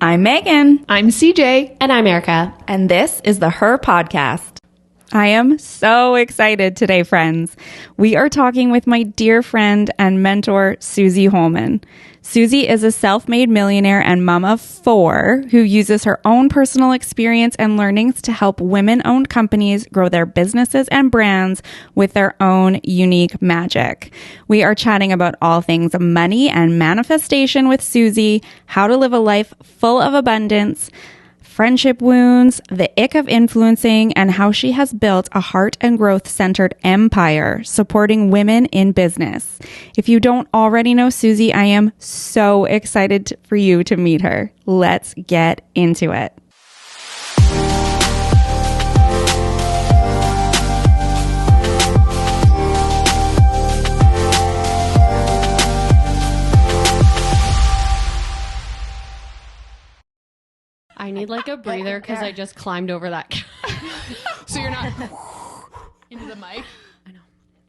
I'm Megan. I'm CJ. And I'm Erica. And this is the Her Podcast. I am so excited today, friends. We are talking with my dear friend and mentor, Suzy Holman. Suzy is a self-made millionaire and mom of 4 who uses her own personal experience and learnings to help women-owned companies grow their businesses and brands with their own unique magic. We are chatting about all things money and manifestation with Suzy, how to live a life full of abundance, friendship wounds, the ick of influencing, and how she has built a heart and growth centered empire supporting women in business. If you don't already know Suzy, I am so excited for you to meet her. Let's get into it. I need like a breather because I just climbed over that. So you're not into the mic? I know.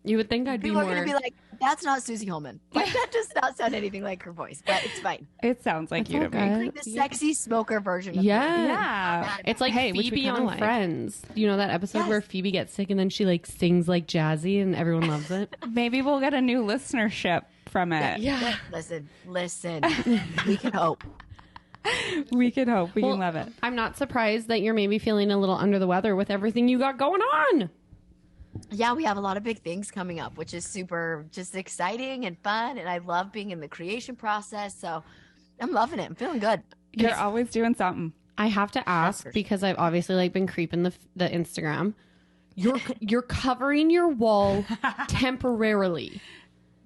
You would think I'd People be are more. going to be like, that's not Suzy Holman. Like, that does not sound anything like her voice, but it's fine. It sounds like you to okay. me. It's like the sexy smoker version of Yeah. me. Yeah. It's like Hey, which we Phoebe kinda on like. Friends. You know that episode Yes. where Phoebe gets sick and then she like sings like jazzy and everyone loves it? Maybe we'll get a new listenership from it. Yeah. Listen. We can hope. We can hope. We Well, can love it. I'm not surprised that you're maybe feeling a little under the weather with everything you got going on. Yeah, we have a lot of big things coming up, which is super just exciting and fun. And I love being in the creation process. So I'm loving it. I'm feeling good. You're always doing something. I have to ask for sure. because I've obviously like been creeping the Instagram. You're covering your wall temporarily.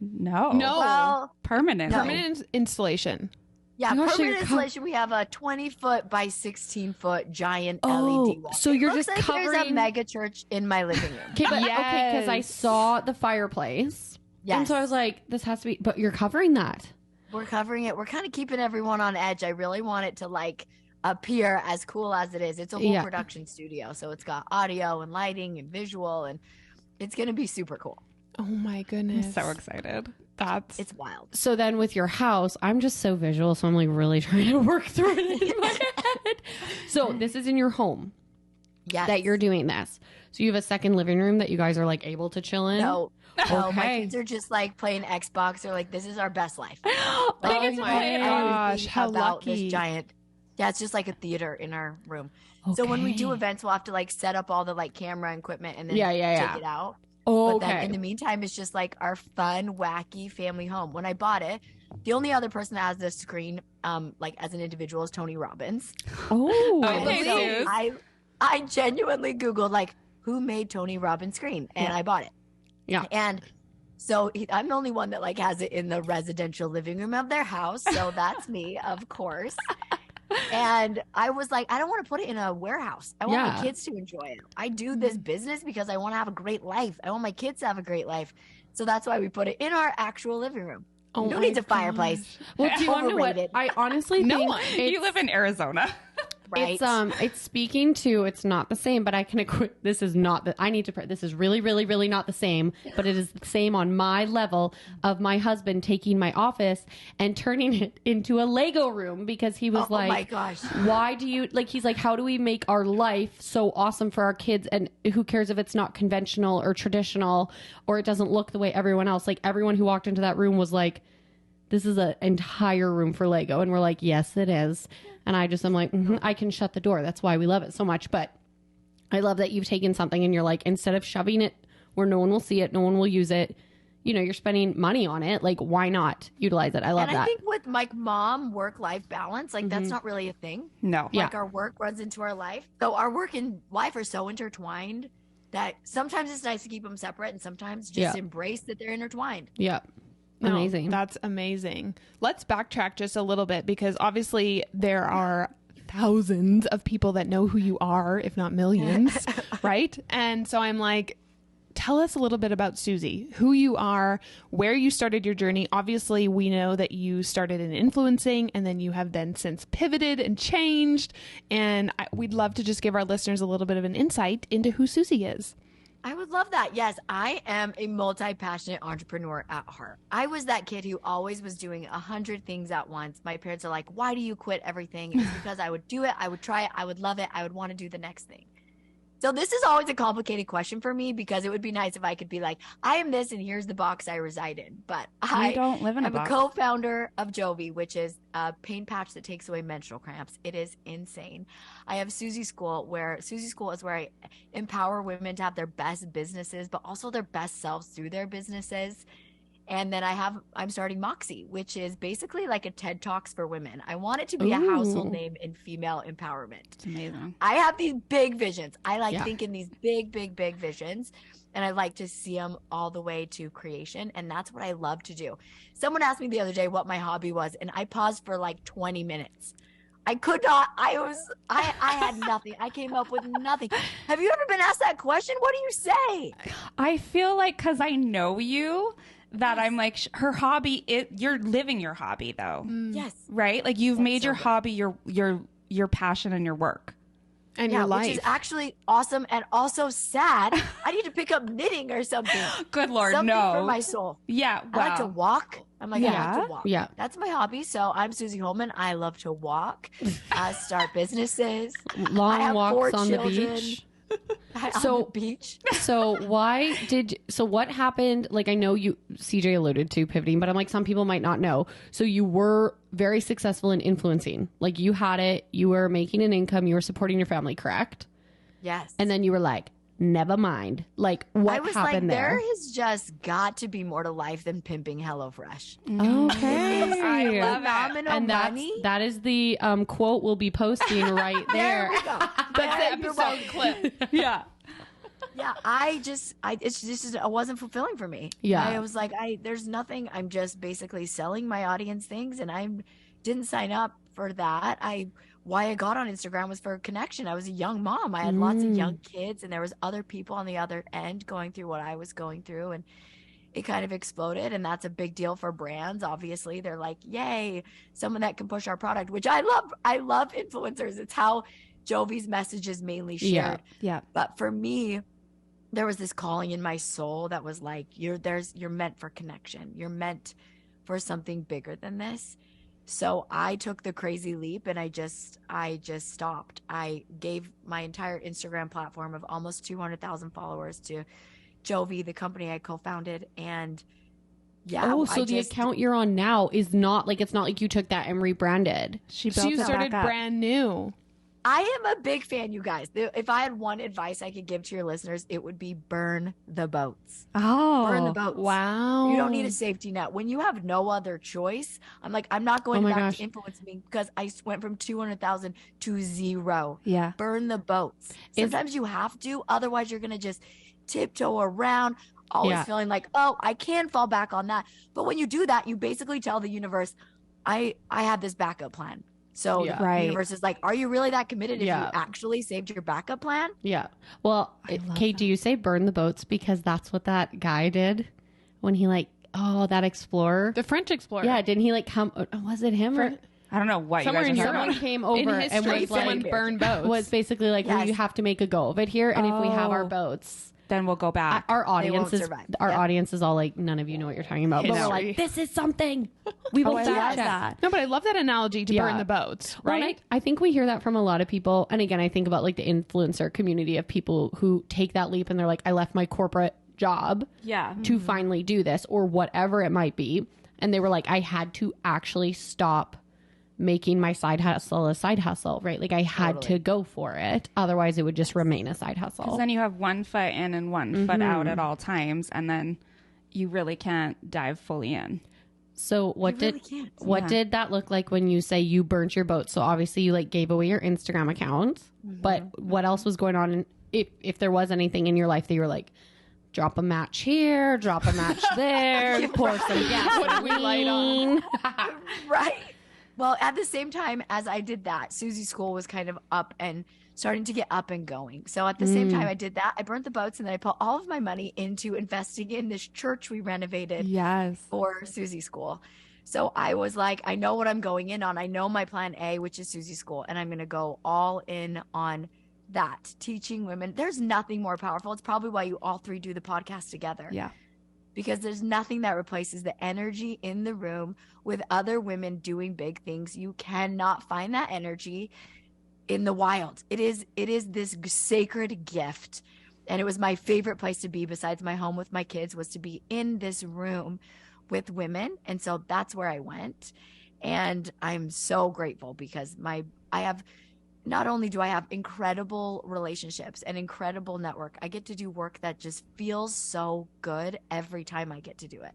No. No. Well, Permanent. No. Permanent installation. yeah, Oh, so permanent you're installation. We have a 20-foot by 16-foot giant Oh, LED wall. so It you're looks just like there's a covering- mega church in my living room. Okay, but okay, because I Yes. saw the fireplace. Yes. And so I was like, this has to be, but you're covering that. We're covering it. We're kind of keeping everyone on edge. I really want it to like appear as cool as it is. It's a whole Yeah. production studio. So it's got audio and lighting and visual, and it's going to be super cool. Oh my I'm goodness. so excited. That's It's wild. So then with your house, I'm just so visual. So I'm like really trying to work through it in my head. So this is in your home Yes. that you're doing this. So you have a second living room that you guys are like able to chill in? No, my Okay. kids are just like playing Xbox. They're like, this is our best life. Oh Like, get to love play it all. Gosh, everything how about lucky. this giant. Yeah, it's just like a theater in our room. So when we do Okay. events, we'll have to like set up all the like camera equipment and then Yeah. take it out. Oh, But then okay. in the meantime, it's just like our fun, wacky family home. When I bought it, the only other person that has this screen, like as an individual, is Tony Robbins. Oh, Oh, And hey, so Suze. I genuinely Googled like who made Tony Robbins screen, and I bought it. Yeah. And so I'm the only one that like has it in the residential living room of their house. So that's me, of course. And I was like, I don't want to put it in a warehouse. I want Yeah. my kids to enjoy it. I do this business because I want to have a great life. I want my kids to have a great life. So that's why we put it in our actual living room. Oh Who my needs a fireplace? Well, do you want to know what? Overrated. I honestly No think one. it's, You live in Arizona. Right. it's speaking to, it's not the same, but I can equip, this is not the, I need to, this is really, really, really not the same, but it is the same on my level of my husband taking my office and turning it into a Lego room because he was oh my like, gosh. why do you, like, he's like, how do we make our life so awesome for our kids? And who cares if it's not conventional or traditional or it doesn't look the way everyone else, like everyone who walked into that room was like, this is an entire room for Lego. And we're like, yes, it is. And I just, I'm like, I can shut the door. That's why we love it so much. But I love that you've taken something and you're like, instead of shoving it where no one will see it, no one will use it, you know, you're spending money on it. Like, why not utilize it? I love And that. I think with like mom work-life balance, like that's not really a thing. No. Yeah. Like our work runs into our life. So our work and life are so intertwined that sometimes it's nice to keep them separate and sometimes just Yeah. embrace that they're intertwined. Yeah. No, Amazing. That's amazing. Let's backtrack just a little bit because obviously there are thousands of people that know who you are, if not millions, right? And so I'm like, tell us a little bit about Suzy, who you are, where you started your journey. Obviously, we know that you started in influencing and then you have then since pivoted and changed. And we'd love to just give our listeners a little bit of an insight into who Suzy is. I would love that. Yes, I am a multi-passionate entrepreneur at heart. I was that kid who always was doing 100 things at once. My parents are like, why do you quit everything? It's because I would do it, I would try it, I would love it, I would want to do the next thing. So this is always a complicated question for me because it would be nice if I could be like, I am this and here's the box I reside in. But I don't live in a am box. a co-founder of Jovi, which is a pain patch that takes away menstrual cramps. It is insane. I have Suzy School, where Suzy School is where I empower women to have their best businesses, but also their best selves through their businesses. And then I'm starting Moxie, which is basically like a TED Talks for women. I want it to be a household name in female empowerment. It's amazing. I have these big visions. I like thinking these big, big, big visions. And I like to see them all the way to creation. And that's what I love to do. Someone asked me the other day what my hobby was, and I paused for like 20 minutes. I could not. I had nothing. I came up with nothing. Have you ever been asked that question? What do you say? I feel like because I know you, that I'm like her hobby. You're living your hobby though, Yes. right? Like you've made your hobby your passion and your work. And your life. Which is actually awesome and also sad. I need to pick up knitting or something. Good Lord, Something no. for my soul. Yeah, I like to walk. I like to walk. Yeah. That's my hobby. So I'm Suzy Holman. I love to walk, start businesses. I Long have 4 walks on the children. beach. On So- the beach. So what happened? Like, I know CJ alluded to pivoting, but I'm like, some people might not know. So you were very successful in influencing. Like, you had it, you were making an income, you were supporting your family, correct? Yes. And then you were like, never mind. Like, what I was happened like, there? there has just got to be more to life than pimping HelloFresh. Okay. I love it. Phenomenal And money. that is the quote we'll be posting right There there. we go. That's the episode clip. Yeah. Yeah, it wasn't fulfilling for me. Yeah. I was like, there's nothing. I'm just basically selling my audience things, and I didn't sign up for that. Why I got on Instagram was for connection. I was a young mom. I had lots of young kids, and there was other people on the other end going through what I was going through, and it kind of exploded. And that's a big deal for brands. Obviously, they're like, yay, someone that can push our product, which I love. I love influencers. It's how Jovi's message is mainly shared. Yeah. But for me, there was this calling in my soul that was like, you're meant for connection. You're meant for something bigger than this. So I took the crazy leap, and I just stopped. I gave my entire Instagram platform of almost 200,000 followers to Jovi, the company I co-founded. And So the account you're on now is not like, it's not like you took that and rebranded. She She started back up. brand new. I am a big fan, you guys. If I had one advice I could give to your listeners, it would be burn the boats. Oh, Burn the boats. Wow. You don't need a safety net. When you have no other choice, I'm like, I'm not going Oh my back gosh. to influencing because I went from 200,000 to 0. Yeah. Burn the boats. Sometimes you have to. Otherwise, you're going to just tiptoe around, always feeling like, oh, I can fall back on that. But when you do that, you basically tell the universe, I have this backup plan. So Yeah. the Right. universe is like, are you really that committed if Yeah. you actually saved your backup plan? Yeah. Well, Kate, do you say burn the boats because that's what that guy did when he that explorer? The French explorer. Yeah, didn't he come? Was it him or I don't know what Somewhere you in guys are Europe. talking someone came In over history, and was someone like, burned boats. was basically like, well, Yes. you have to make a go of it here, and if we have our Oh. boats, Then we'll go back. our won't audience is survive. our Yep. audience is all like, none of you know what you're talking about, but we're History. like, this is something we will I fact love check. that. No, but I love that analogy to Yeah. burn the boats, Well, and right? I think we hear that from a lot of people. And again, I think about like the influencer community of people who take that leap and they're like, I left my corporate job Yeah. to finally do this or whatever it might be. And they were like, I had to actually stop making my side hustle a side hustle, right? Like I had to go for it. Otherwise, it would just remain a side hustle. Because then you have one foot in and one foot out at all times, and then you really can't dive fully in. So what You really did can't. what did that look like when you say you burnt your boat? So obviously you gave away your Instagram account, but what else was going on? And if there was anything in your life that you were like, drop a match here, drop a match there, pour some gasoline. What do we light on? Right. Well, at the same time as I did that, Suzy School was kind of up and starting to get up and going. So at the same time I did that, I burnt the boats, and then I put all of my money into investing in this church we renovated Yes. for Suzy School. So I was like, I know what I'm going in on. I know my plan A, which is Suzy School, and I'm going to go all in on that, teaching women. There's nothing more powerful. It's probably why you all three do the podcast together. Yeah. Because there's nothing that replaces the energy in the room with other women doing big things. You cannot find that energy in the wild. It is this sacred gift. And it was my favorite place to be besides my home with my kids, was to be in this room with women. And so that's where I went. And I'm so grateful because not only do I have incredible relationships and incredible network, I get to do work that just feels so good every time I get to do it.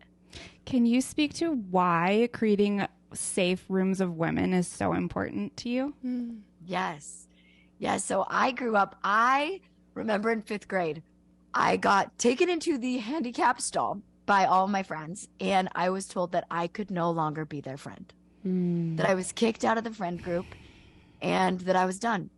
Can you speak to why creating safe rooms of women is so important to you? Yes. So I remember in 5th grade, I got taken into the handicap stall by all my friends, and I was told that I could no longer be their friend, that I was kicked out of the friend group, and that I was done.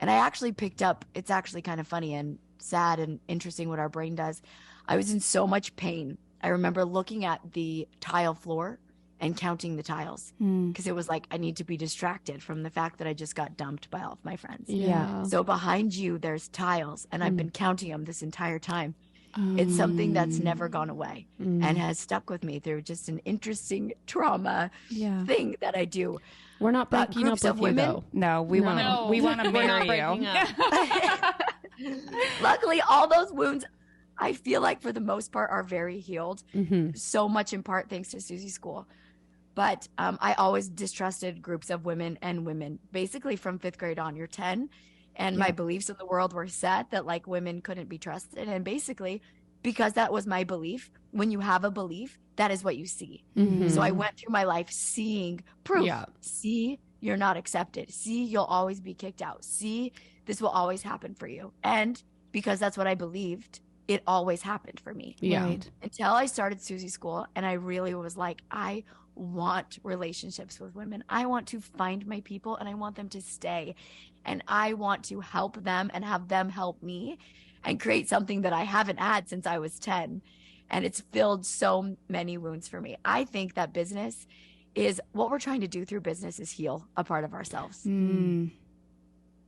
And I actually picked up, it's actually kind of funny and sad and interesting what our brain does. I was in so much pain. I remember looking at the tile floor and counting the tiles because it was like, I need to be distracted from the fact that I just got dumped by all of my friends. Yeah. So behind you, there's tiles, and I've been counting them this entire time. It's something that's never gone away and has stuck with me through just an interesting trauma thing that I do. We're not breaking up with you, though. No, we want to marry you. Luckily, all those wounds, I feel like for the most part, are very healed. So much in part thanks to Suzy School. But I always distrusted groups of women and women, basically from 5th grade on. You're 10, and my beliefs in the world were set that like women couldn't be trusted. And basically, because that was my belief, when you have a belief, that is what you see. So I went through my life seeing proof. Yeah. See, you're not accepted. See, you'll always be kicked out. See, this will always happen for you. And because that's what I believed, it always happened for me. Yeah. Right. Until I started Suzy School, and I really was like, I want relationships with women. I want to find my people, and I want them to stay. And I want to help them and have them help me and create something that I haven't had since I was 10. And it's filled so many wounds for me. I think that business is what we're trying to do through business is heal a part of ourselves. And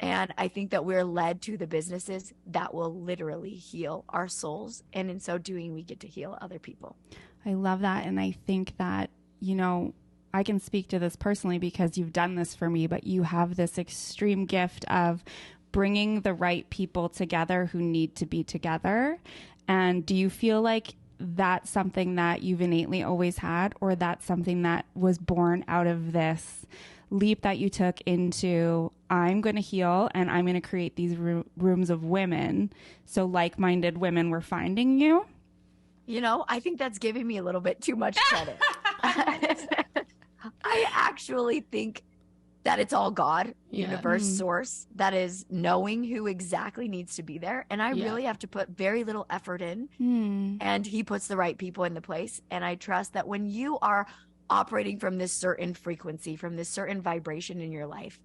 I think that we're led to the businesses that will literally heal our souls. And in so doing, we get to heal other people. I love that. And I think that, you know, I can speak to this personally because you've done this for me, but you have this extreme gift of bringing the right people together who need to be together. And do you feel like that's something that you've innately always had, or that's something that was born out of this leap that you took into, I'm going to heal and I'm going to create these rooms of women, so like-minded women were finding you? You know, I think that's giving me a little bit too much credit. I actually think that it's all God, universe, source, that is knowing who exactly needs to be there. And I really have to put very little effort in, and he puts the right people in the place. And I trust that when you are operating from this certain frequency, from this certain vibration in your life,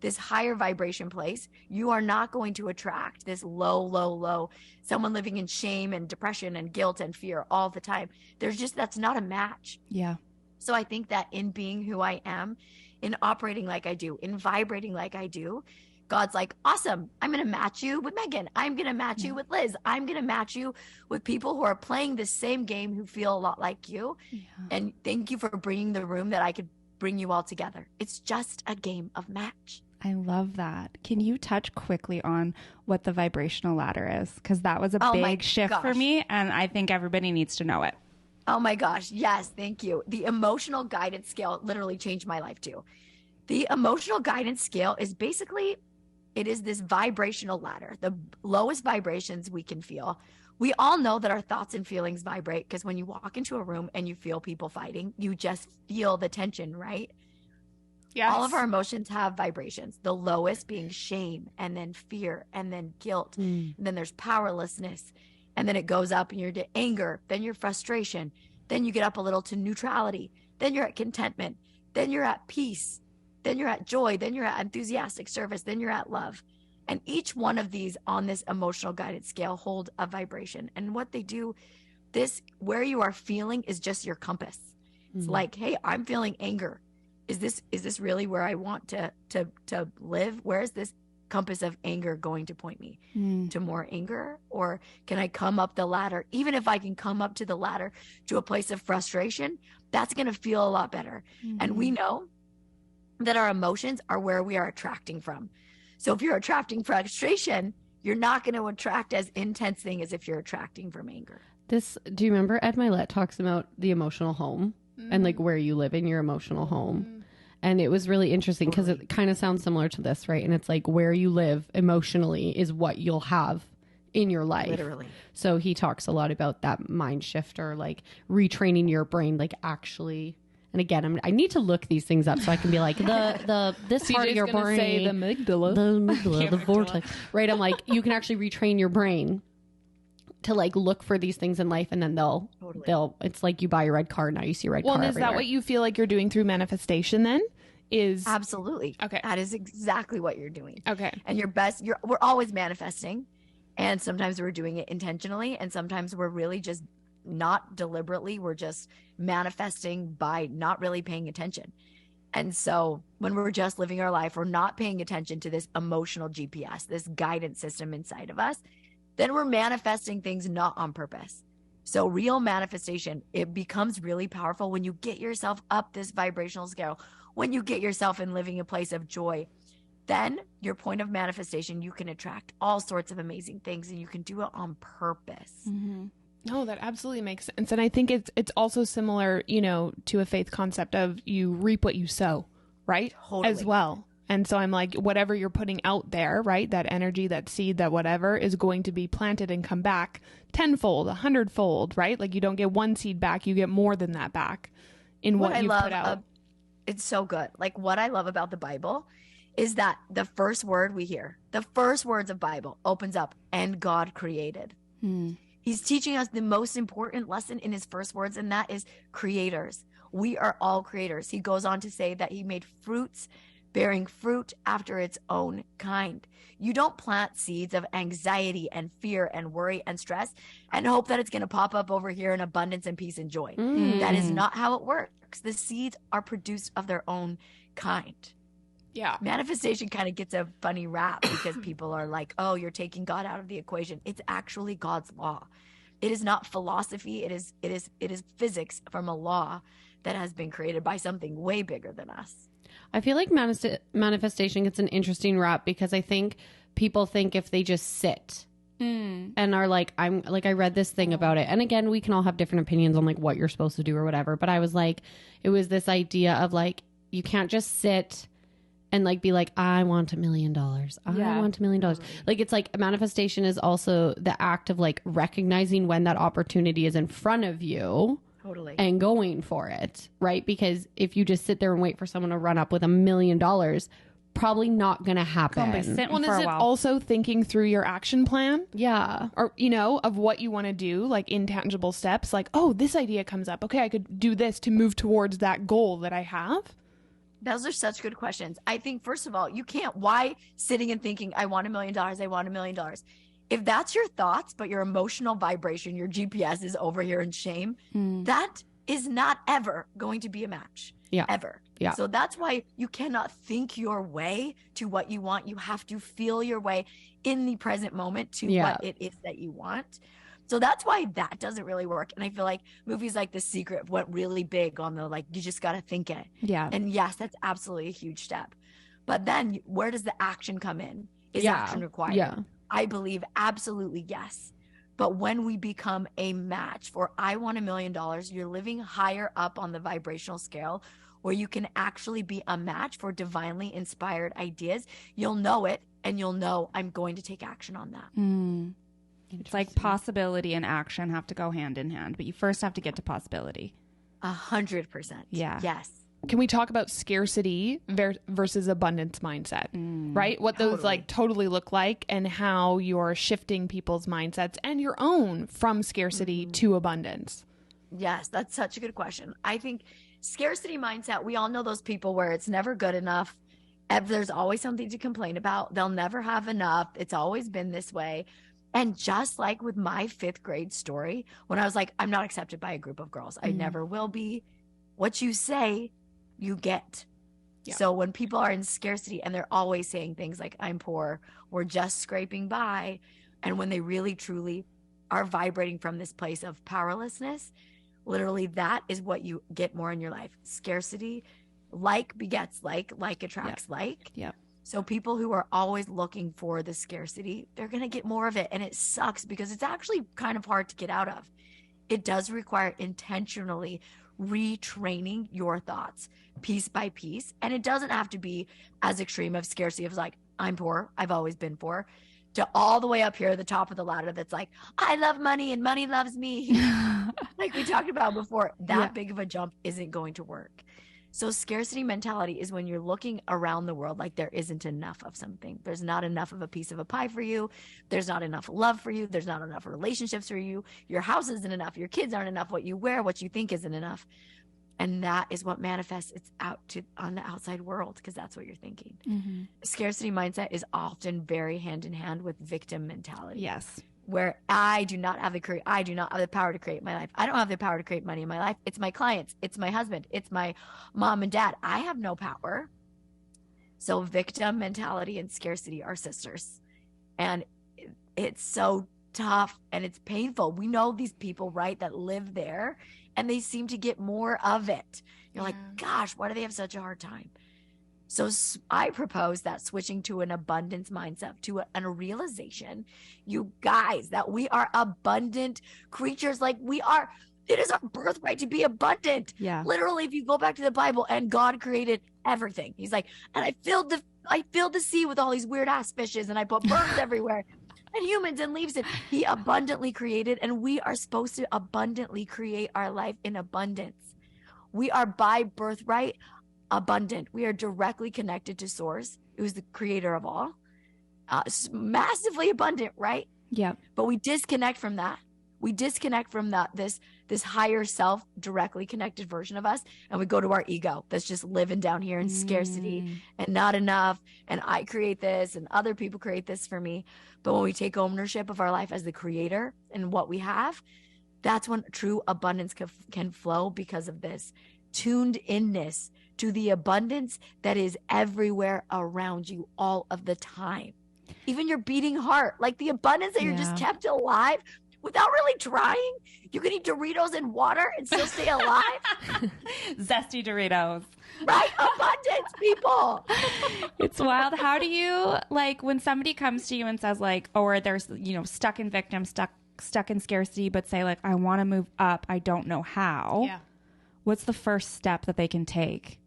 this higher vibration place, you are not going to attract this low, someone living in shame and depression and guilt and fear all the time. That's not a match. Yeah. So I think that in being who I am, in operating like I do, in vibrating like I do, God's like, awesome, I'm going to match you with Megan. I'm going to match you with Liz. I'm going to match you with people who are playing the same game, who feel a lot like you. Yeah. And thank you for bringing the room that I could bring you all together. It's just a game of match. I love that. Can you touch quickly on what the vibrational ladder is? Because that was a big shift for me, and I think everybody needs to know it. Oh my gosh. Yes. Thank you. The emotional guidance scale literally changed my life too. The emotional guidance scale is basically, it is this vibrational ladder, the lowest vibrations we can feel. We all know that our thoughts and feelings vibrate, because when you walk into a room and you feel people fighting, you just feel the tension, right? Yes. All of our emotions have vibrations, the lowest being shame, and then fear, and then guilt, and then there's powerlessness. And then it goes up and you're to anger, then you're frustration, then you get up a little to neutrality, then you're at contentment, then you're at peace, then you're at joy, then you're at enthusiastic service, then you're at love. And each one of these on this emotional guidance scale hold a vibration. And what they do, where you are feeling is just your compass. It's like, hey, I'm feeling anger. Is this really where I want to live? Where is this compass of anger going to point me to more anger? Or can I come up the ladder? Even if I can come up to the ladder to a place of frustration, that's going to feel a lot better. And we know that our emotions are where we are attracting from. So if you're attracting frustration, you're not going to attract as intense thing as if you're attracting from anger. Do you remember Ed Milet talks about the emotional home and like where you live in your emotional home? And it was really interesting because it kind of sounds similar to this, right? And it's like where you live emotionally is what you'll have in your life. Literally. So he talks a lot about that mind shift or like retraining your brain, like actually. And again, I need to look these things up so I can be like this CJ's part of your gonna brain, say the amygdala, the vortex, right? I'm like, you can actually retrain your brain to like look for these things in life, and then they'll it's like you buy a red car, now you see a red car. Well, and is that what you feel like you're doing through manifestation then? Is Absolutely. Okay. That is exactly what you're doing. Okay. And we're always manifesting, and sometimes we're doing it intentionally, and sometimes we're really just not deliberately, we're just manifesting by not really paying attention. And so when we're just living our life, we're not paying attention to this emotional GPS, this guidance system inside of us, then we're manifesting things not on purpose. So real manifestation, it becomes really powerful when you get yourself up this vibrational scale, when you get yourself in living a place of joy. Then your point of manifestation, you can attract all sorts of amazing things, and you can do it on purpose. No, that absolutely makes sense. And I think it's also similar, to a faith concept of you reap what you sow, right? Totally. As well. And so I'm like, whatever you're putting out there, right? That energy, that seed, that whatever is going to be planted and come back tenfold, 100-fold, right? Like you don't get one seed back, you get more than that back in what you've put out. It's so good. Like what I love about the Bible is that the first word we hear, the first words of Bible opens up, and God created. He's teaching us the most important lesson in his first words, and that is creators. We are all creators. He goes on to say that he made fruits bearing fruit after its own kind. You don't plant seeds of anxiety and fear and worry and stress and hope that it's going to pop up over here in abundance and peace and joy. That is not how it works. The seeds are produced of their own kind. Yeah. Manifestation kind of gets a funny rap because people are like, oh, you're taking God out of the equation. It's actually God's law. It is not philosophy. It is physics from a law that has been created by something way bigger than us. I feel like manifestation gets an interesting rap because I think people think if they just sit and are like, I read this thing about it. And again, we can all have different opinions on like what you're supposed to do or whatever. But I was like, it was this idea of like, you can't just sit and like be like, I want $1 million. I want $1 million. Like it's like manifestation is also the act of like recognizing when that opportunity is in front of you. Totally. And going for it, right? Because if you just sit there and wait for someone to run up with $1 million, probably not going to happen. Well, is it also thinking through your action plan? Yeah. Or, of what you want to do, like intangible steps, like, oh, this idea comes up. Okay, I could do this to move towards that goal that I have. Those are such good questions. I think, first of all, why sitting and thinking, I want $1 million, I want $1 million. If that's your thoughts, but your emotional vibration, your GPS is over here in shame, that is not ever going to be a match. Yeah. Ever. Yeah. So that's why you cannot think your way to what you want. You have to feel your way in the present moment to what it is that you want. So that's why that doesn't really work. And I feel like movies like The Secret went really big on the, like, you just got to think it. Yeah. And yes, that's absolutely a huge step. But then where does the action come in? Is action required? Yeah. I believe absolutely yes. But when we become a match for I want $1 million, you're living higher up on the vibrational scale where you can actually be a match for divinely inspired ideas. You'll know it, and you'll know I'm going to take action on that. It's like possibility and action have to go hand in hand, but you first have to get to possibility. 100%. Yeah. Yes. Can we talk about scarcity versus abundance mindset, right? What those like totally look like and how you're shifting people's mindsets and your own from scarcity to abundance. Yes, that's such a good question. I think scarcity mindset, we all know those people where it's never good enough. There's always something to complain about. They'll never have enough. It's always been this way. And just like with my 5th grade story, when I was like, I'm not accepted by a group of girls. I never will be. What you say, you get. Yeah. So when people are in scarcity and they're always saying things like, I'm poor, we're just scraping by, and when they really truly are vibrating from this place of powerlessness, literally that is what you get more in your life. Scarcity, like begets like attracts like. Yep. So people who are always looking for the scarcity, they're going to get more of it. And it sucks because it's actually kind of hard to get out of. It does require intentionally retraining your thoughts piece by piece. And it doesn't have to be as extreme of scarcity of like, I'm poor, I've always been poor, to all the way up here, the top of the ladder that's like, I love money and money loves me. Like we talked about before, that big of a jump isn't going to work. So scarcity mentality is when you're looking around the world like there isn't enough of something. There's not enough of a piece of a pie for you. There's not enough love for you. There's not enough relationships for you. Your house isn't enough. Your kids aren't enough. What you wear, what you think isn't enough. And that is what manifests it's out to on the outside world because that's what you're thinking. Mm-hmm. Scarcity mindset is often very hand in hand with victim mentality. Yes. Where I do not have the power to create my life. I don't have the power to create money in my life. It's my clients. It's my husband. It's my mom and dad. I have no power. So victim mentality and scarcity are sisters. And it's so tough and it's painful. We know these people, right, that live there and they seem to get more of it. You're like, gosh, why do they have such a hard time? So I propose that switching to an abundance mindset, to a realization, you guys, that we are abundant creatures. Like we are, it is our birthright to be abundant. Yeah. Literally, if you go back to the Bible and God created everything, he's like, and I filled the sea with all these weird ass fishes and I put birds everywhere and humans and leaves. And he abundantly created, and we are supposed to abundantly create our life in abundance. We are by birthright abundant. We are directly connected to source, who's the creator of all, massively abundant, right? Yeah. But we disconnect from that. We disconnect from that this higher self, directly connected version of us, and we go to our ego that's just living down here in scarcity and not enough, and I create this and other people create this for me. But when we take ownership of our life as the creator and what we have, that's when true abundance can flow, because of this tuned inness to the abundance that is everywhere around you all of the time. Even your beating heart, like the abundance that you're just kept alive without really trying. You can eat Doritos and water and still stay alive. Zesty Doritos. Right? Abundance, people. It's wild. How do you, like, when somebody comes to you and says, like, or they're, stuck in victim, stuck in scarcity, but say, like, I want to move up, I don't know how. Yeah. What's the first step that they can take?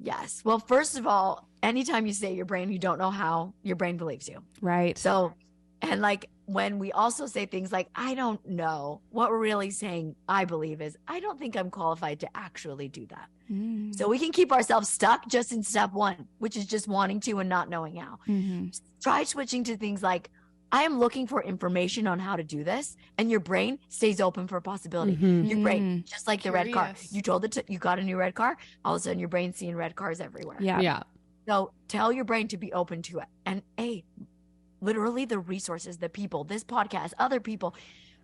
Yes. Well, first of all, anytime you say your brain, you don't know how, your brain believes you. Right. So, and like when we also say things like, I don't know, what we're really saying, I believe, is, I don't think I'm qualified to actually do that. So we can keep ourselves stuck just in step one, which is just wanting to and not knowing how. Try switching to things like, I am looking for information on how to do this. And your brain stays open for possibility. Your brain, just like the red car. You told it you got a new red car. All of a sudden your brain's seeing red cars everywhere. Yeah. So tell your brain to be open to it. And literally the resources, the people, this podcast, other people,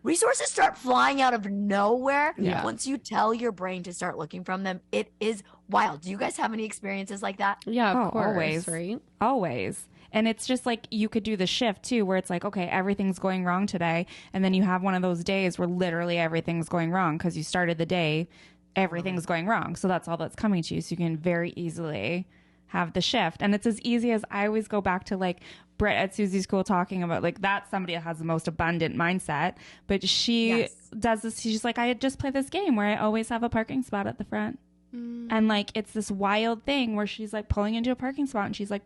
resources start flying out of nowhere. Yeah. Once you tell your brain to start looking from them, it is wild. Do you guys have any experiences like that? Yeah, of course. Always. Right? Always. And it's just like, you could do the shift too, where it's like, okay, everything's going wrong today. And then you have one of those days where literally everything's going wrong because you started the day, everything's going wrong. So that's all that's coming to you. So you can very easily have the shift. And it's as easy as, I always go back to like Britt at Suzy's School talking about, like, that's somebody that has the most abundant mindset. But she does this. She's like, I just play this game where I always have a parking spot at the front. And like, it's this wild thing where she's like pulling into a parking spot and she's like,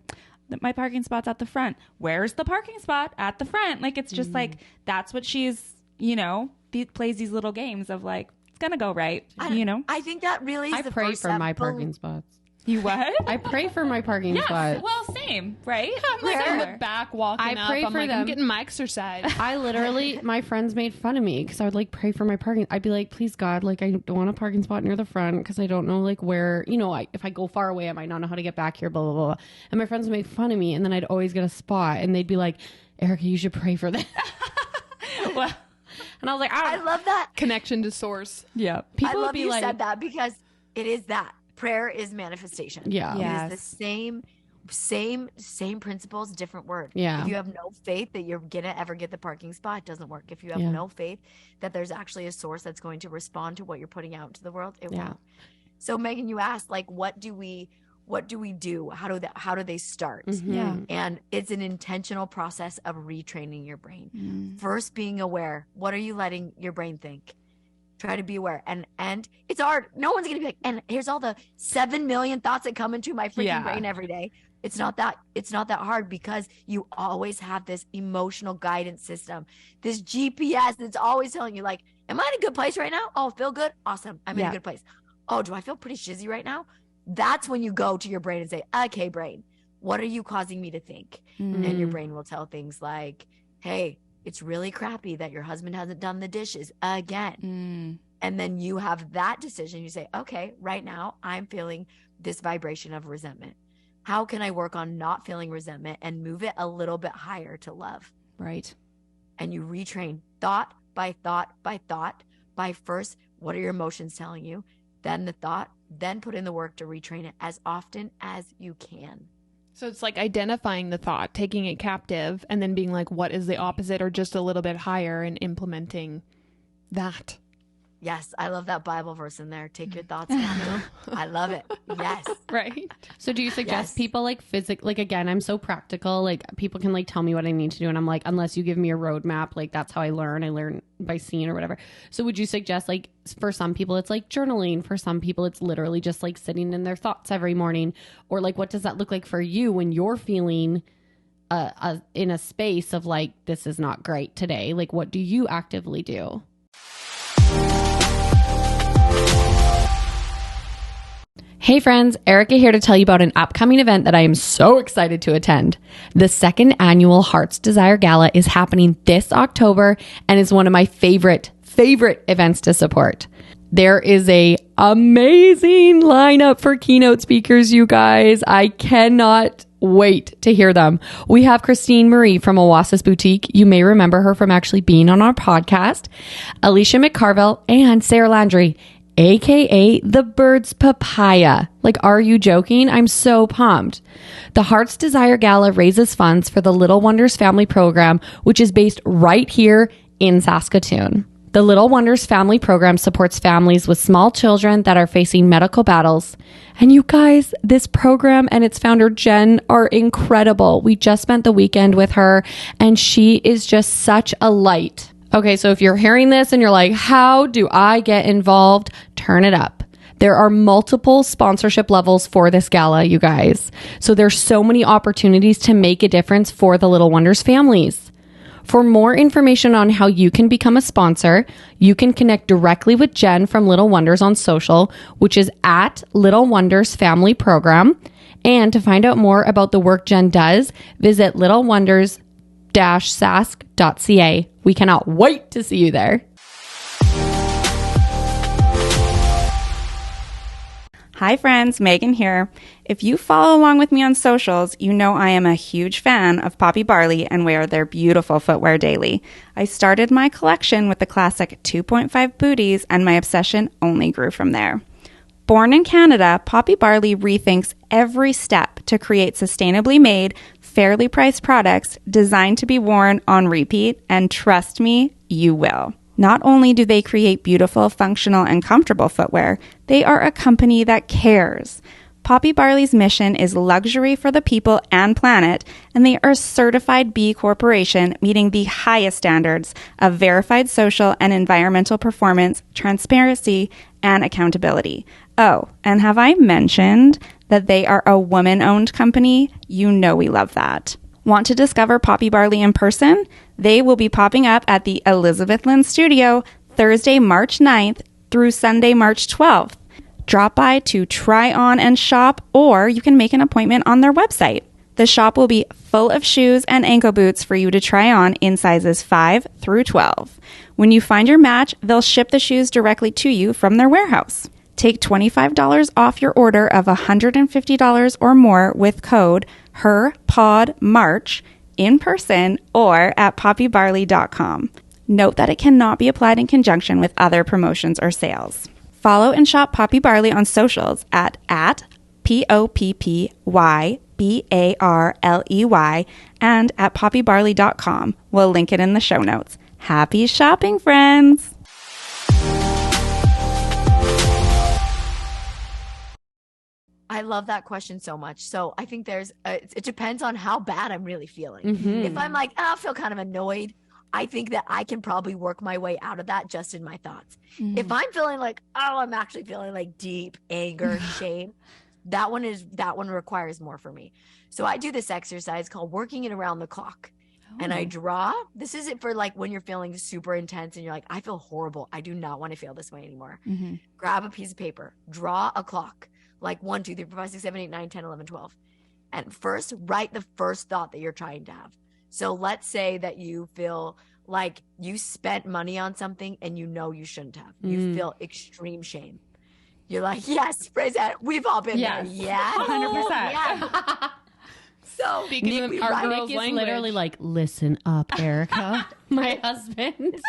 my parking spot's at the front. Where's the parking spot? At the front. Like, it's just like, that's what she's, plays these little games of like, it's going to go right. I think that really is I the pray first for step. my parking spots. You what? I pray for my parking spot. Well, same, right? I'm like in the back walking I pray up. I'm for like, them. I'm getting my exercise. I literally, my friends made fun of me because I would like pray for my parking. I'd be like, please God, like, I don't want a parking spot near the front because I don't know like where, if I go far away, I might not know how to get back here, blah, blah, blah. And my friends would make fun of me, and then I'd always get a spot and they'd be like, Erica, you should pray for that. Well, and I was like, I love that. Connection to source. yeah. People I would love be you like, said that because it is that. prayer is manifestation. Yeah. It is the same principles, different word. Yeah. If you have no faith that you're gonna ever get the parking spot, it doesn't work. If you have no faith that there's actually a source that's going to respond to what you're putting out into the world, it won't. So Megan, you asked, like, what do we do? How do they start? Yeah. And it's an intentional process of retraining your brain. First, being aware. What are you letting your brain think? Try to be aware. And it's hard. No one's gonna be like, and here's all the 7 million thoughts that come into my freaking brain every day. It's not that hard, because you always have this emotional guidance system, this GPS that's always telling you, like, am I in a good place right now? Oh, feel good? Awesome. I'm in a good place. Oh, do I feel pretty shizzy right now? That's when you go to your brain and say, okay, brain, what are you causing me to think? And your brain will tell things like, hey, it's really crappy that your husband hasn't done the dishes again. And then you have that decision. You say, okay, right now I'm feeling this vibration of resentment. How can I work on not feeling resentment and move it a little bit higher to love? Right. And you retrain thought by thought by thought by first, what are your emotions telling you? Then the thought, then put in the work to retrain it as often as you can. So it's like identifying the thought, taking it captive, and then being like, what is the opposite or just a little bit higher, and implementing that. Yes, I love that Bible verse in there. Take your thoughts captive. I love it. Yes. Right. So do you suggest people like like, again, I'm so practical, like people can like tell me what I need to do. And I'm like, unless you give me a roadmap, like that's how I learn by seeing or whatever. So would you suggest, like, for some people it's like journaling, for some people it's literally just like sitting in their thoughts every morning, or like, what does that look like for you when you're feeling in a space of like, this is not great today? Like, what do you actively do? Hey friends, Erica here to tell you about an upcoming event that I am so excited to attend. The second annual Heart's Desire Gala is happening this October and is one of my favorite events to support. There is a amazing lineup for keynote speakers, you guys. I cannot wait to hear them. We have Christine Marie from Oasis Boutique. You may remember her from actually being on our podcast. Alicia McCarville and Sarah Landry, aka the Bird's Papaya. Like, are you joking? I'm so pumped. The Heart's Desire Gala raises funds for the Little Wonders Family Program, which is based right here in Saskatoon. The Little Wonders Family Program supports families with small children that are facing medical battles. And you guys, this program and its founder, Jen, are incredible. We just spent the weekend with her, and she is just such a light. Okay, so if you're hearing this and you're like, how do I get involved? Turn it up. There are multiple sponsorship levels for this gala, you guys. So there's so many opportunities to make a difference for the Little Wonders families. For more information on how you can become a sponsor, you can connect directly with Jen from Little Wonders on social, which is at Little Wonders Family Program. And to find out more about the work Jen does, visit littlewonders-sask.ca. We cannot wait to see you there. Hi friends, Megan here. If you follow along with me on socials, you know I am a huge fan of Poppy Barley and wear their beautiful footwear daily. I started my collection with the classic 2.5 booties, and my obsession only grew from there. Born in Canada, Poppy Barley rethinks every step to create sustainably made, fairly priced products designed to be worn on repeat, and trust me, you will. Not only do they create beautiful, functional, and comfortable footwear, they are a company that cares. Poppy Barley's mission is luxury for the people and planet, and they are a certified B Corporation, meeting the highest standards of verified social and environmental performance, transparency, and accountability. Oh, and have I mentioned that they are a woman-owned company? You know we love that. Want to discover Poppy Barley in person? They will be popping up at the Elizabeth Lynn Studio Thursday, March 9th through Sunday, March 12th. Drop by to try on and shop, or you can make an appointment on their website. The shop will be full of shoes and ankle boots for you to try on in sizes 5 through 12. When you find your match, they'll ship the shoes directly to you from their warehouse. Take $25 off your order of $150 or more with code HERPODMARCH in person or at poppybarley.com. Note that it cannot be applied in conjunction with other promotions or sales. Follow and shop Poppy Barley on socials at POPPYBARLEY and at poppybarley.com. We'll link it in the show notes. Happy shopping, friends! I love that question so much. So I think it depends on how bad I'm really feeling. Mm-hmm. If I'm like, I feel kind of annoyed, I think that I can probably work my way out of that just in my thoughts. If I'm feeling like, I'm actually feeling like deep anger, shame, that one requires more for me. So I do this exercise called working it around the clock. And I draw. This is it for like when you're feeling super intense and you're like, I feel horrible. I do not want to feel this way anymore. Grab a piece of paper, draw a clock, like 1, 2, 3, 4, 5, 6, 7, 8, 9, 10, 11, 12. And first, write the first thought that you're trying to have. So let's say that you feel like you spent money on something and you know you shouldn't have. You feel extreme shame. You're like, yes, praise that. We've all been there. Yeah. 100%. Yeah. So Speaking of our Nick girls' is language. literally like, listen up, Erica. My husband.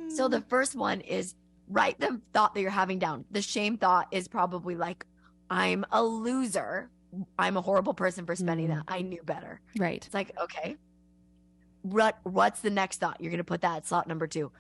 So the first one is write the thought that you're having down. The shame thought is probably like, I'm a loser. I'm a horrible person for spending that. I knew better. Right. It's like, okay, what's the next thought? You're going to put that at slot number 2.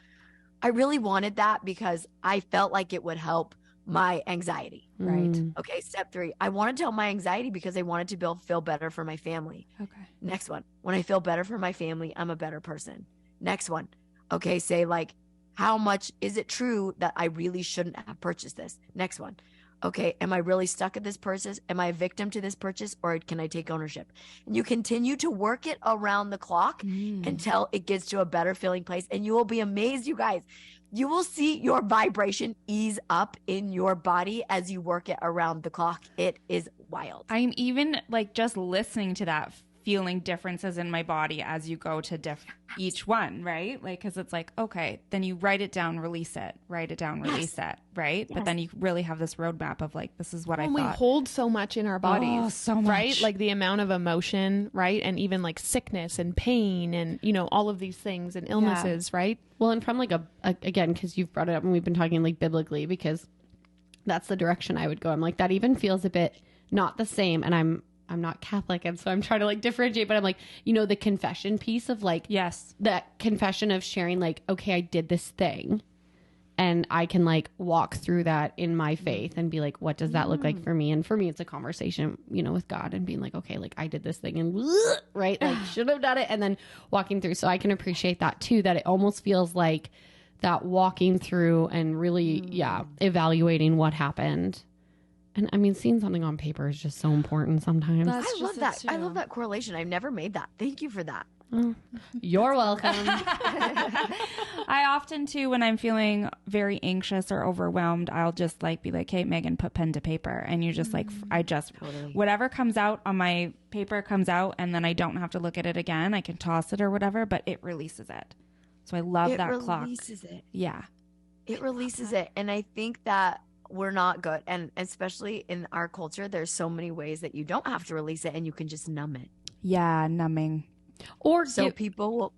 I really wanted that because I felt like it would help my anxiety. Right. Okay, step 3. I want to tell my anxiety because I wanted to feel better for my family. Okay. Next one. When I feel better for my family, I'm a better person. Next one. Okay, say like, how much is it true that I really shouldn't have purchased this? Next one. Okay, am I really stuck at this purchase? Am I a victim to this purchase, or can I take ownership? And you continue to work it around the clock until it gets to a better feeling place. And you will be amazed, you guys. You will see your vibration ease up in your body as you work it around the clock. It is wild. I'm even like just listening to that, feeling differences in my body as you go to each one, right? Like, because it's like, okay, then you write it down, release it, write it down, release it, right? But then you really have this roadmap of like, this is what I thought. We hold so much in our bodies, so much. right? Like the amount of emotion, right? And even like sickness and pain and, all of these things and illnesses, right? Well, and from like again, because you've brought it up and we've been talking like biblically, because that's the direction I would go. I'm like, that even feels a bit not the same. And I'm not Catholic, and so I'm trying to like differentiate, but I'm like, the confession piece of like, yes, that confession of sharing like, okay, I did this thing, and I can like walk through that in my faith and be like, what does that look like for me? And for me, it's a conversation, with God and being like, okay, like I did this thing and right, like should have done it, and then walking through. So I can appreciate that too, that it almost feels like that walking through and really, evaluating what happened. And I mean, seeing something on paper is just so important sometimes. I love that. I love that correlation. I've never made that. Thank you for that. Oh, you're welcome. I often too, when I'm feeling very anxious or overwhelmed, I'll just like be like, hey, Megan, put pen to paper. And you just like, whatever comes out on my paper comes out, and then I don't have to look at it again. I can toss it or whatever, but it releases it. So I love that clock. It releases it. Yeah. It releases it. And I think that we're not good. And especially in our culture, there's so many ways that you don't have to release it and you can just numb it. Yeah, numbing. Or so people will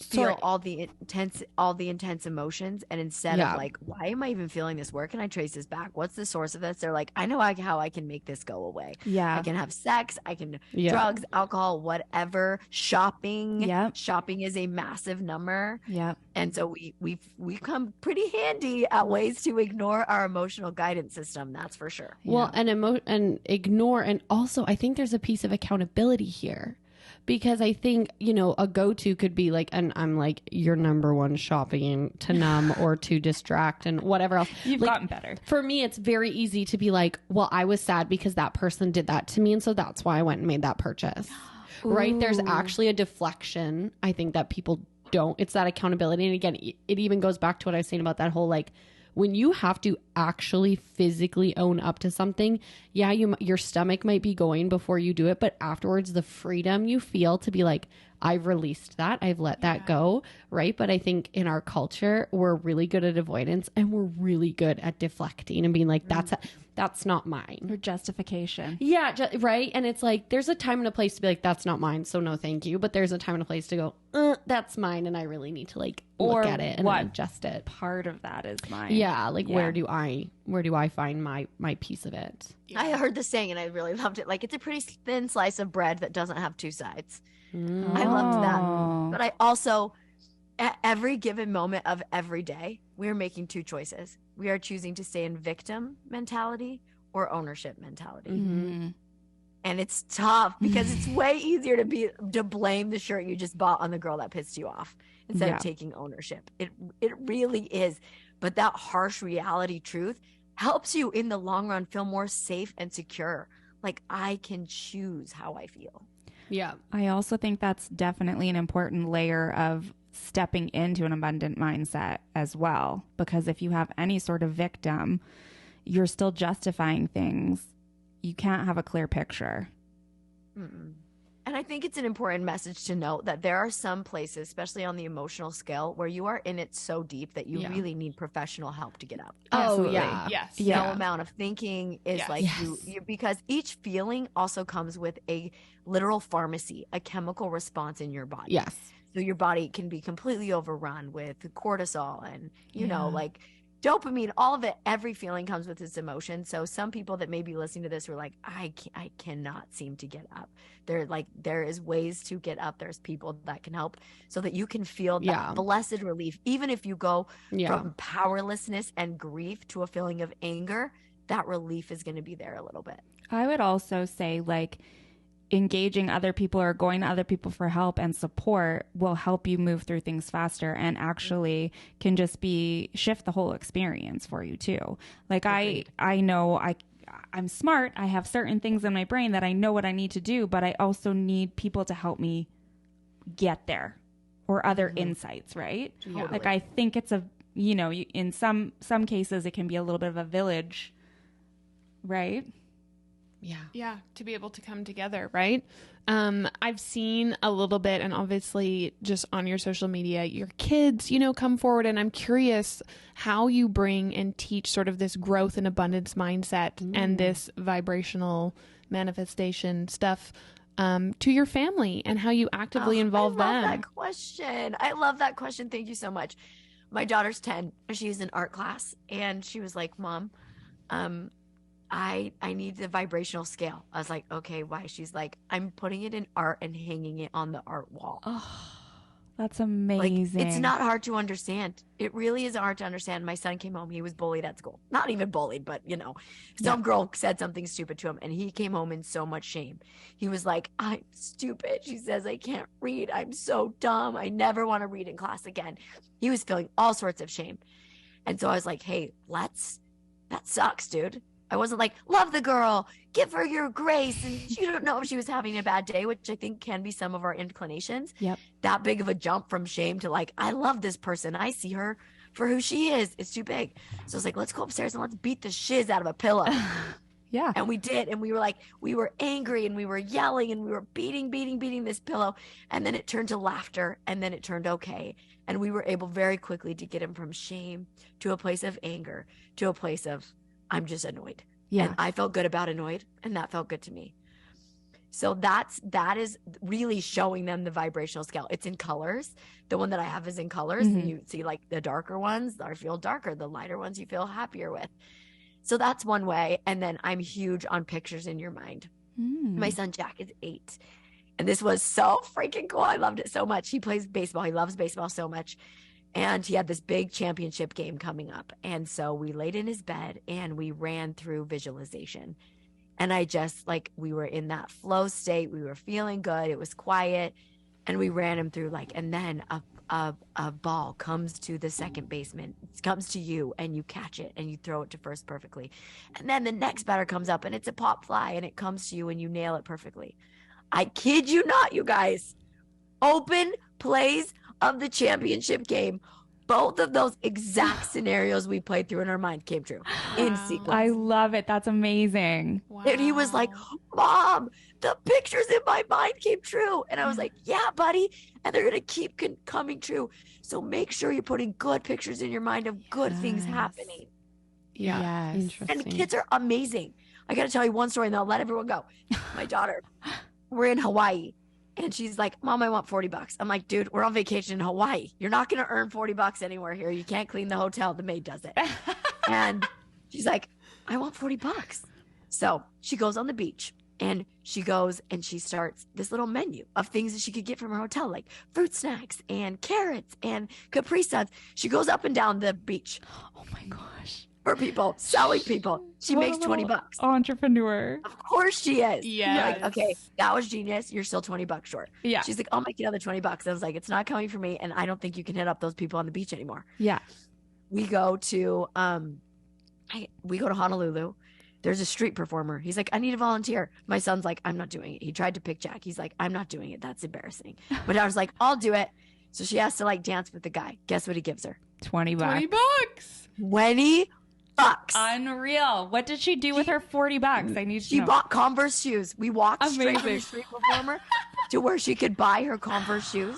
feel all the intense emotions, and instead of like, why am I even feeling this? Where can I trace this back? What's the source of this? They're like, I know how I can make this go away. Yeah. I can have sex, I can drugs, alcohol, whatever, shopping. Yeah. Shopping is a massive number. Yeah. And so we've come pretty handy at ways to ignore our emotional guidance system, that's for sure. Well, and ignore, and also I think there's a piece of accountability here. Because I think, a go-to could be like, and I'm like, your number one shopping to numb or to distract and whatever else. You've gotten better. For me, it's very easy to be like, well, I was sad because that person did that to me. And so that's why I went and made that purchase. Right? There's actually a deflection. I think that people don't. It's that accountability. And again, it even goes back to what I was saying about that whole like, when you have to actually physically own up to something, your stomach might be going before you do it, but afterwards the freedom you feel to be like, I've released that. I've let that go. Right. But I think in our culture, we're really good at avoidance and we're really good at deflecting and being like, that's not mine. Or justification. Yeah. Right. And it's like, there's a time and a place to be like, that's not mine. So no, thank you. But there's a time and a place to go, that's mine. And I really need to like look at it and adjust it. Part of that is mine. Yeah. Like where do I find my piece of it? I heard the saying and I really loved it. Like, it's a pretty thin slice of bread that doesn't have two sides. I loved that. But I also, at every given moment of every day, we are making two choices. We are choosing to stay in victim mentality or ownership mentality. Mm-hmm. And it's tough because it's way easier to blame the shirt you just bought on the girl that pissed you off instead of taking ownership. It really is. But that harsh reality truth helps you in the long run feel more safe and secure. Like, I can choose how I feel. Yeah. I also think that's definitely an important layer of stepping into an abundant mindset as well. Because if you have any sort of victim, you're still justifying things. You can't have a clear picture. Mm-mm. And I think it's an important message to note that there are some places, especially on the emotional scale, where you are in it so deep that you really need professional help to get up. Oh, yeah. Yes. No amount of thinking is like you because each feeling also comes with a literal pharmacy, a chemical response in your body. Yes. So your body can be completely overrun with cortisol and, you know, like dopamine, all of it. Every feeling comes with its emotion. So some people that may be listening to this were like, I cannot seem to get up. They're like, there is ways to get up. There's people that can help so that you can feel that blessed relief. Even if you go from powerlessness and grief to a feeling of anger, that relief is going to be there a little bit. I would also say, like, engaging other people or going to other people for help and support will help you move through things faster and actually can just shift the whole experience for you too. Like, agreed. I know I'm smart. I have certain things in my brain that I know what I need to do, but I also need people to help me get there or other insights, right? Totally. Like, I think it's in some cases it can be a little bit of a village, right? Yeah, to be able to come together, right? I've seen a little bit, and obviously just on your social media, your kids, come forward, and I'm curious how you bring and teach sort of this growth and abundance mindset and this vibrational manifestation stuff to your family and how you actively involve them. I love that question. Thank you so much. My daughter's 10. She's in art class, and she was like, Mom, I need the vibrational scale. I was like, okay, why? She's like, I'm putting it in art and hanging it on the art wall. Oh, that's amazing. Like, it's not hard to understand. It really isn't hard to understand. My son came home. He was bullied at school. Not even bullied, but some girl said something stupid to him, and he came home in so much shame. He was like, I'm stupid. She says, I can't read. I'm so dumb. I never want to read in class again. He was feeling all sorts of shame. And so I was like, hey, that sucks, dude. I wasn't like, love the girl, give her your grace. And you don't know if she was having a bad day, which I think can be some of our inclinations. Yep. That big of a jump from shame to like, I love this person. I see her for who she is. It's too big. So I was like, let's go upstairs and let's beat the shiz out of a pillow. Yeah. And we did. And we were like, we were angry and we were yelling and we were beating this pillow. And then it turned to laughter and then it turned okay. And we were able very quickly to get him from shame to a place of anger, to a place of, I'm just annoyed. Yeah. And I felt good about annoyed, and that felt good to me. So that is really showing them the vibrational scale. It's in colors. The one that I have is in colors. And you see like the darker ones are feel darker. The lighter ones you feel happier with. So that's one way. And then I'm huge on pictures in your mind. My son Jack is 8. And this was so freaking cool. I loved it so much. He plays baseball. He loves baseball so much. And he had this big championship game coming up. And so we laid in his bed and we ran through visualization. And I just we were in that flow state. We were feeling good. It was quiet. And we ran him through and then a ball comes to the second baseman. It comes to you and you catch it and you throw it to first perfectly. And then the next batter comes up and it's a pop fly and it comes to you and you nail it perfectly. I kid you not, you guys. Open plays of the championship game. both of those exact scenarios we played through in our mind came true in Wow. sequence. I love it. That's amazing. Wow. And he was like, Mom, the pictures in my mind came true. And I was like, yeah, buddy. And they're going to keep coming true. So make sure you're putting good pictures in your mind of good things Yes. happening. Yeah. Yes. Interesting. And kids are amazing. I got to tell you one story and then I'll let everyone go. My daughter, we're in Hawaii. And she's like, Mom, I want $40. I'm like, dude, we're on vacation in Hawaii. You're not going to earn $40 anywhere here. You can't clean the hotel. The maid does it. And she's like, I want $40. So she goes on the beach and she goes and she starts this little menu of things that she could get from her hotel, like fruit snacks and carrots and Capri Suns. She goes up and down the beach Oh my gosh. for people, selling people. She What a makes $20. little entrepreneur. Of course she is. Yes. You're like, okay, that was genius. You're still $20 short. Yeah. She's like, I'll make you another $20. I was like, it's not coming from me. And I don't think you can hit up those people on the beach anymore. Yeah. We go to Honolulu. There's a street performer. He's like, I need a volunteer. My son's like, I'm not doing it. He tried to pick Jack. He's like, I'm not doing it. That's embarrassing. But I was like, I'll do it. So she has to like dance with the guy. Guess what he gives her? $20. $20. $20. Unreal. What did she do with her $40? I need to She know. bought Converse shoes. We walked straight from the Amazing. street performer to where she could buy her Converse shoes.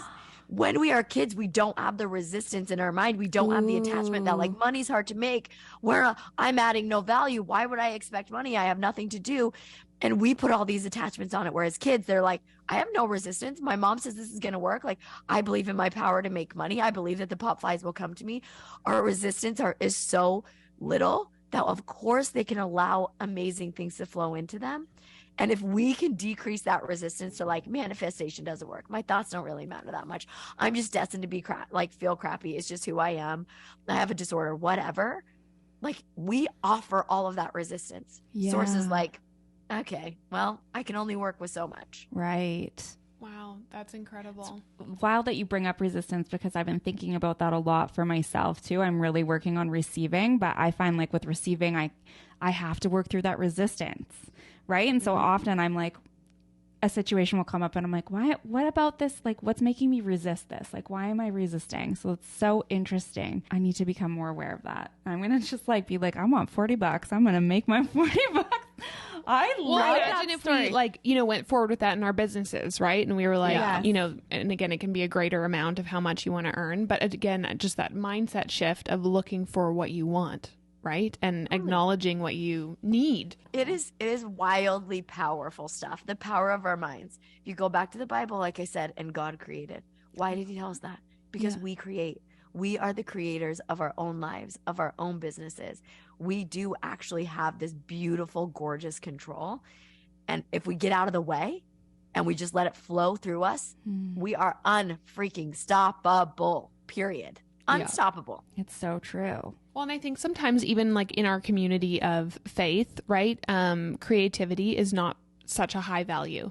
When we are kids, we don't have the resistance in our mind. We don't have the attachment that like money's hard to make. Where I'm adding no value. Why would I expect money? I have nothing to do. And we put all these attachments on it. Whereas kids, they're like, I have no resistance. My mom says this is going to work. Like, I believe in my power to make money. I believe that the pop flies will come to me. Our resistance is so little that of course they can allow amazing things to flow into them. And if we can decrease that resistance to like manifestation doesn't work. My thoughts don't really matter that much. I'm just destined to be feel crappy. It's just who I am. I have a disorder, whatever. Like we offer all of that resistance. Yeah. Sources like, okay, well, I can only work with so much. Right. Wow, that's incredible. Wild that you bring up resistance because I've been thinking about that a lot for myself too. I'm really working on receiving, but I find like with receiving, I have to work through that resistance, right? And so often I'm like, a situation will come up and I'm like, what about this? Like, what's making me resist this? Like, why am I resisting? So it's so interesting. I need to become more aware of that. I'm going to just like be like, I want $40. I'm going to make my $40. I Well, love imagine that if story. we, went forward with that in our businesses, right? And we were like, Yes. and again, it can be a greater amount of how much you want to earn. But again, just that mindset shift of looking for what you want, right? And acknowledging what you need. It is wildly powerful stuff. The power of our minds. If you go back to the Bible, like I said, and God created. Why did he tell us that? Because we create. We are the creators of our own lives, of our own businesses. We do actually have this beautiful, gorgeous control. And if we get out of the way and we just let it flow through us, we are unfreaking stoppable, period. Unstoppable. It's so true. Well, and I think sometimes even like in our community of faith, right? Creativity is not such a high value,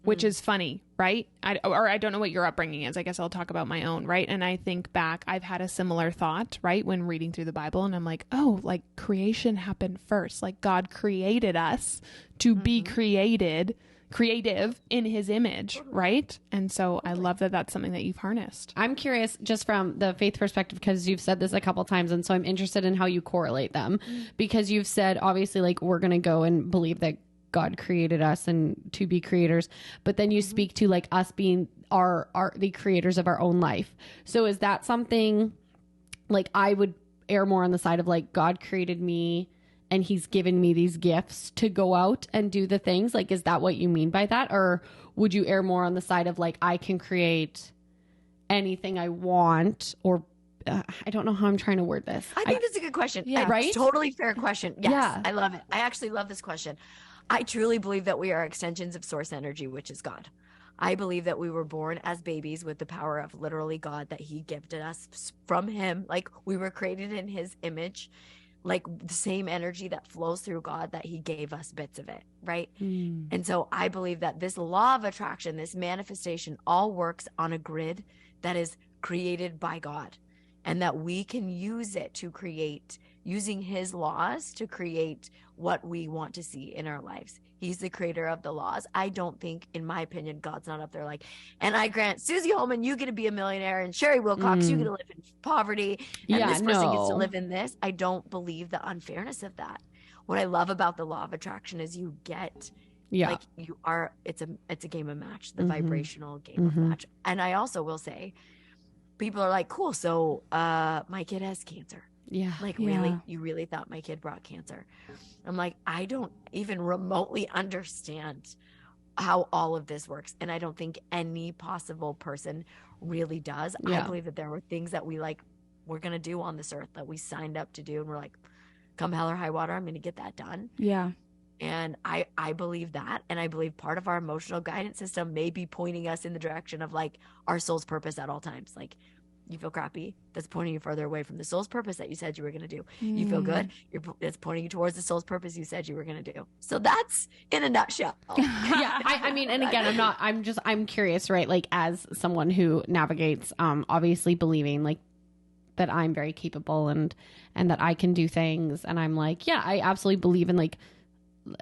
which is funny, right? I don't know what your upbringing is. I guess I'll talk about my own, right? And I think back, I've had a similar thought, right? When reading through the Bible and I'm like, oh, like creation happened first. Like God created us to be creative in his image, right? And so I love that that's something that you've harnessed. I'm curious just from the faith perspective, because you've said this a couple times. And so I'm interested in how you correlate them, because you've said, obviously, like we're going to go and believe that God created us and to be creators. But then you speak to like us being the creators of our own life. So is that something like I would err more on the side of like God created me and he's given me these gifts to go out and do the things? Like, is that what you mean by that? Or would you err more on the side of like, I can create anything I want? Or I don't know how I'm trying to word this. I think that's a good question. Yeah, right? Totally fair question. Yes, Yeah. I love it. I actually love this question. I truly believe that we are extensions of source energy, which is God. I believe that we were born as babies with the power of literally God, that he gifted us from him. Like we were created in his image, like the same energy that flows through God, that he gave us bits of it, right? And so I believe that this law of attraction, this manifestation, all works on a grid that is created by God, and that we can use it to create, using his laws to create what we want to see in our lives. He's the creator of the laws. I don't think, in my opinion, God's not up there like, and I grant Suzy Holman, you get to be a millionaire, and Sherry Wilcox, you get to live in poverty, and this person gets to live in this. I don't believe the unfairness of that. What I love about the law of attraction is you get, like, you are, it's a game of match, the vibrational game of match. And I also will say, people are like, cool, so my kid has cancer. Yeah. Like, really? You really thought my kid brought cancer? I'm like, I don't even remotely understand how all of this works. And I don't think any possible person really does. I believe that there were things that we're going to do on this earth that we signed up to do. And we're like, come hell or high water, I'm going to get that done. Yeah. And I believe that. And I believe part of our emotional guidance system may be pointing us in the direction of like our soul's purpose at all times. Like, you feel crappy, that's pointing you further away from the soul's purpose that you said you were going to do. You feel good, it's pointing you towards the soul's purpose you said you were going to do. So that's in a nutshell. Yeah. I mean, and again, I'm curious, right? Like, as someone who navigates, obviously believing like that I'm very capable and that I can do things. And I'm like, yeah, I absolutely believe in, like,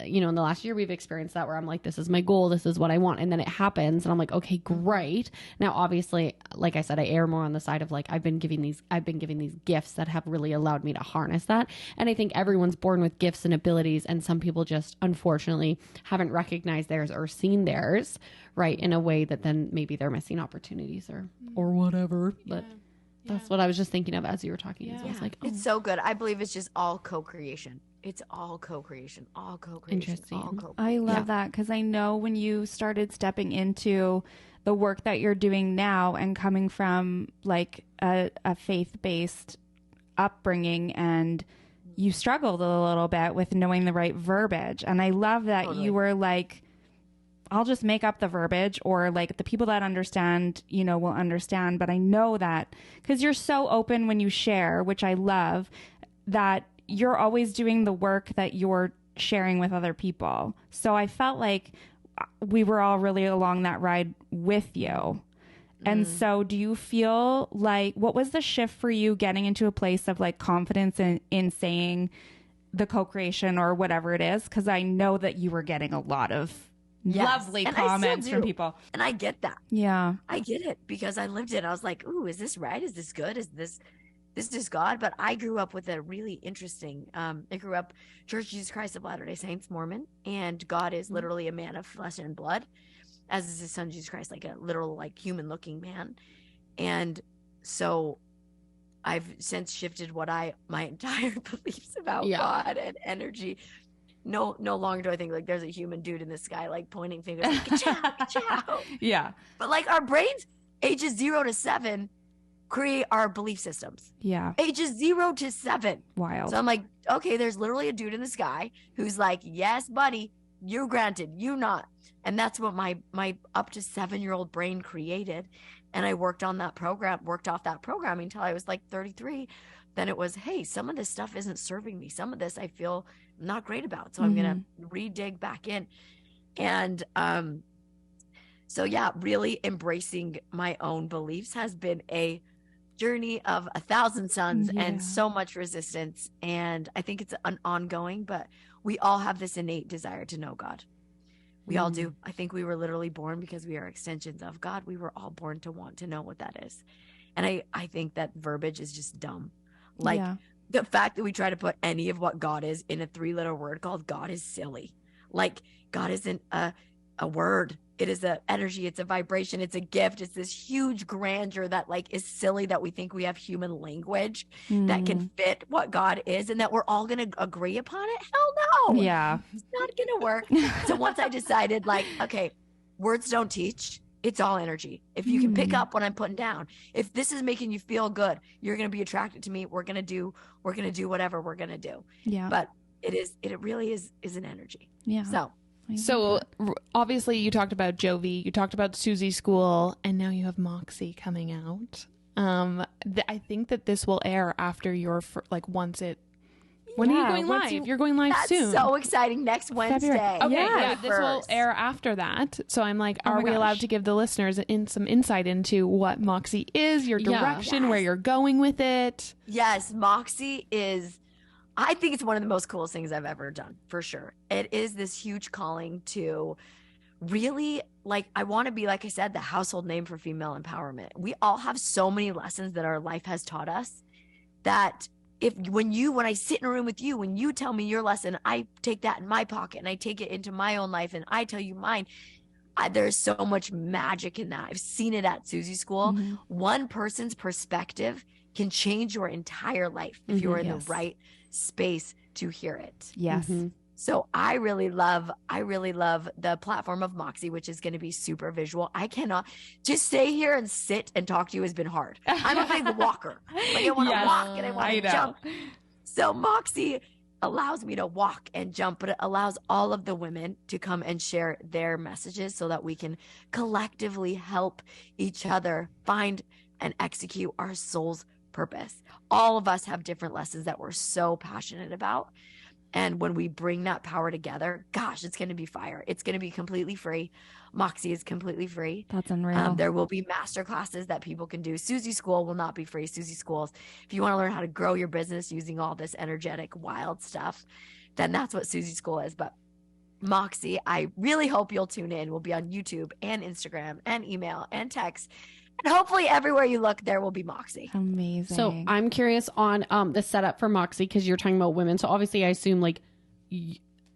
you know, in the last year we've experienced that where I'm like, this is my goal, this is what I want. And then it happens and I'm like, okay, great. Now, obviously, like I said, I err more on the side of like, I've been giving these gifts that have really allowed me to harness that. And I think everyone's born with gifts and abilities. And some people just unfortunately haven't recognized theirs or seen theirs, right, in a way that then maybe they're missing opportunities or whatever. But that's what I was just thinking of as you were talking. Yeah. I was like, oh. It's so good. I believe it's just all co-creation. It's all co-creation, all co-creation. Interesting. All co-creation. I love that, because I know when you started stepping into the work that you're doing now and coming from like a faith-based upbringing, and you struggled a little bit with knowing the right verbiage. And I love that you were like, I'll just make up the verbiage, or like the people that understand, you know, will understand. But I know that because you're so open when you share, which I love, that you're always doing the work that you're sharing with other people. So I felt like we were all really along that ride with you. And so do you feel like, what was the shift for you getting into a place of like confidence in saying the co-creation or whatever it is? Because I know that you were getting a lot of lovely comments from people. And I get that. Yeah. I get it because I lived it. I was like, ooh, is this right? Is this good? Is this is God? But I grew up with a really interesting, I grew up Church of Jesus Christ of Latter-day Saints, Mormon, and God is literally a man of flesh and blood, as is his son, Jesus Christ, like a literal, like human looking man. And so I've since shifted my entire beliefs about God and energy. No longer do I think like there's a human dude in the sky, like pointing fingers, like, ka-chow, ka-chow. Yeah. But like our brains, ages 0 to 7, create our belief systems. Yeah. Ages 0 to 7. Wild. So I'm like, okay, there's literally a dude in the sky who's like, yes, buddy, you granted, you not. And that's what my up to 7-year-old brain created. And I worked off that programming until I was like 33. Then it was, hey, some of this stuff isn't serving me. Some of this I feel not great about. So I'm going to re-dig back in. And so yeah, really embracing my own beliefs has been a journey of 1,000 suns and so much resistance. And I think it's an ongoing, but we all have this innate desire to know God. We all do. I think we were literally born because we are extensions of God. We were all born to want to know what that is. And I think that verbiage is just dumb. Like the fact that we try to put any of what God is in a 3-letter word called God is silly. Like God isn't a word. It is an energy. It's a vibration. It's a gift. It's this huge grandeur that like is silly that we think we have human language that can fit what God is and that we're all going to agree upon it. Hell no. Yeah. It's not going to work. So once I decided like, okay, words don't teach. It's all energy. If you can pick up what I'm putting down, if this is making you feel good, you're going to be attracted to me. We're going to do whatever we're going to do. Yeah. But it really is an energy. Yeah. So obviously you talked about Jovi, you talked about Suzy School, and now you have Moxie coming out. I think that this will air after when are you going live? You're going live soon. That's so exciting. Next Wednesday. Okay, this will air after that. So I'm like, are we allowed to give the listeners some insight into what Moxie is, your direction, where you're going with it? Yes, Moxie is I think it's one of the most coolest things I've ever done, for sure. It is this huge calling to really, like, I want to be, like I said, the household name for female empowerment. We all have so many lessons that our life has taught us that when I sit in a room with you, when you tell me your lesson, I take that in my pocket and I take it into my own life and I tell you mine. There's so much magic in that. I've seen it at Suzy School. Mm-hmm. One person's perspective can change your entire life if you're in the right space to hear it. Yes. So I really love the platform of Moxie, which is going to be super visual. I cannot just stay here and sit and talk to you has been hard. I'm a big walker. Like I want to walk and I want to jump. So Moxie allows me to walk and jump, but it allows all of the women to come and share their messages so that we can collectively help each other find and execute our soul's purpose. All of us have different lessons that we're so passionate about. And when we bring that power together, gosh, it's going to be fire. It's going to be completely free. Moxie is completely free. That's unreal. There will be master classes that people can do. Suzy School will not be free. Suzy Schools, if you want to learn how to grow your business using all this energetic, wild stuff, then that's what Suzy School is. But Moxie, I really hope you'll tune in. We'll be on YouTube and Instagram and email and text. And hopefully everywhere you look, there will be Moxie. Amazing. So I'm curious on the setup for Moxie, because you're talking about women. So obviously I assume like,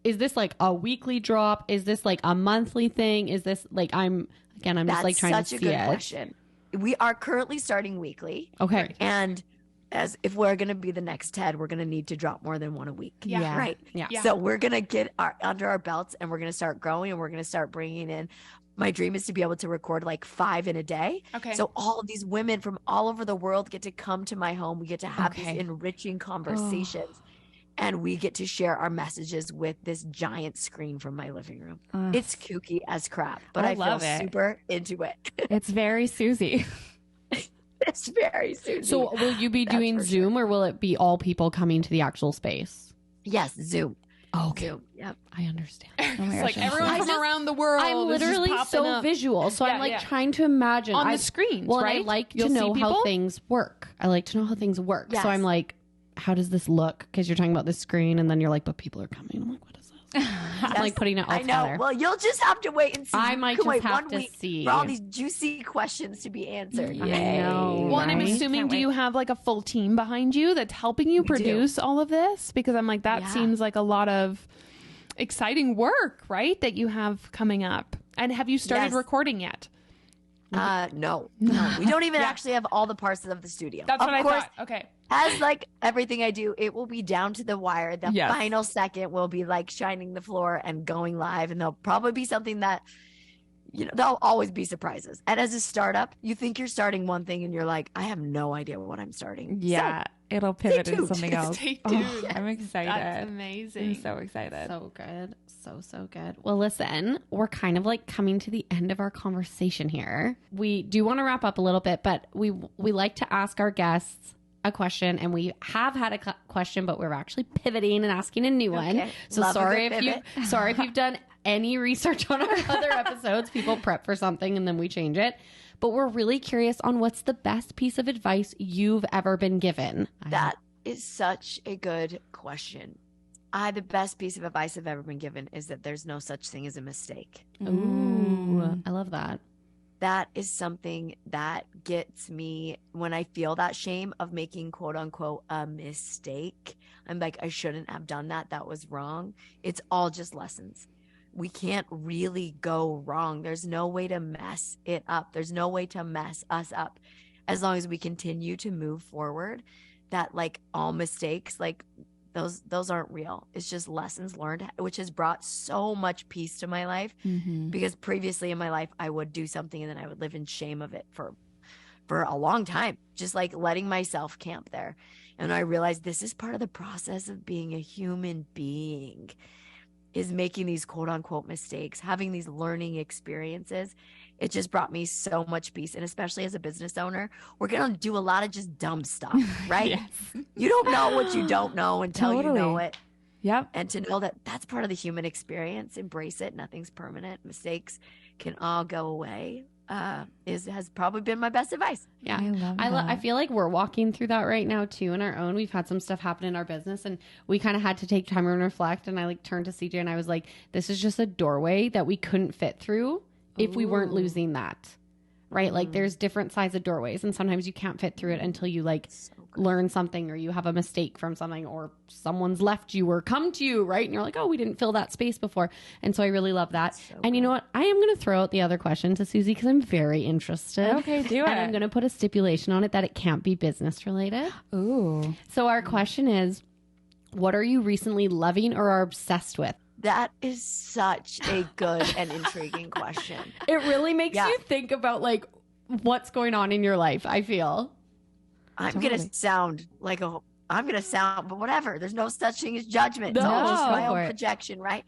is this like a weekly drop? Is this like a monthly thing? Is this like, I'm just like trying to see it. That's such a good question. We are currently starting weekly. Okay. And as if we're going to be the next TED, we're going to need to drop more than one a week. Yeah. Right. Yeah. So we're going to get under our belts and we're going to start growing and we're going to start bringing in. My dream is to be able to record like 5 in a day. Okay. So all of these women from all over the world get to come to my home. We get to have these enriching conversations. And we get to share our messages with this giant screen from my living room. It's kooky as crap, but I feel super into it. It's very Suzy. It's very Suzy. So will you be doing Zoom or will it be all people coming to the actual space? Yes, Zoom. Oh, okay. Zoom. Yep. I understand. It's like everyone from around the world. I'm is just literally popping so up. visual. So I'm like trying to imagine. On the screens, well, right? I like You'll to know see how people? things work. I like to know how things work. Yes. So I'm like, how does this look? Because you're talking about the screen and then you're like, but people are coming. I'm like, what is this? I'm like putting it all I know. together. Well, you'll just have to wait and see. I might You can just wait have one to week see. for all these juicy questions to be answered. I know. Well, and I'm right? assuming, Can't do you have like a full team behind you that's helping you produce all of this? Because I'm like, that seems like a lot of exciting work, right? That you have coming up. And have you started recording yet? No. We don't even actually have all the parts of the studio. That's what I course, thought. Okay. as like everything I do, it will be down to the wire. The final second will be like shining the floor and going live. And there'll probably be something that, you know, there'll always be surprises. And as a startup, you think you're starting one thing and you're like, I have no idea what I'm starting. Yeah. It'll pivot into something else. Stay tuned. I'm excited. That's amazing. I'm so excited. So good. So good. Well, listen, we're kind of like coming to the end of our conversation here. We do want to wrap up a little bit, but we like to ask our guests a question, and we have had a question, but we're actually pivoting and asking a new one. So Love a sorry good if you've done any research on our other episodes. People prep for something and then we change it. But we're really curious on what's the best piece of advice you've ever been given. That is such a good question. The best piece of advice I've ever been given is that there's no such thing as a mistake. Ooh, I love that. That is something that gets me when I feel that shame of making quote unquote a mistake. I'm like, I shouldn't have done that. That was wrong. It's all just lessons. We can't really go wrong. There's no way to mess it up. There's no way to mess us up as long as we continue to move forward. That like all mistakes, like those aren't real. It's just lessons learned, which has brought so much peace to my life. Because previously in my life, I would do something and then I would live in shame of it for a long time, just like letting myself camp there. And I realized this is part of the process of being a human being, is making these quote unquote mistakes, having these learning experiences. It just brought me so much peace. And especially as a business owner, we're going to do a lot of just dumb stuff, right? Yes. You don't know what you don't know until you know it. Yep. And to know that that's part of the human experience, embrace it. Nothing's permanent. Mistakes can all go away. has probably been my best advice. Yeah. I love that. I feel like we're walking through that right now too in our own. We've had some stuff happen in our business and we kind of had to take time and reflect. And I like turned to CJ and I was like, this is just a doorway that we couldn't fit through if we weren't losing that. Right? Like there's different size of doorways and sometimes you can't fit through it until you like learn something or you have a mistake from something or someone's left you or come to you, right? And you're like, oh, we didn't fill that space before. And so I really love that. And you know what? I am going to throw out the other question to Suzy because I'm very interested. Okay, do it. And I'm going to put a stipulation on it that it can't be business related. Ooh. So our question is, what are you recently loving or are obsessed with? That is such a good and intriguing question. It really makes Yeah. you think about like what's going on in your life, I feel. I'm gonna sound like but whatever. There's no such thing as judgment. It's No, all just my go for own it. projection, right?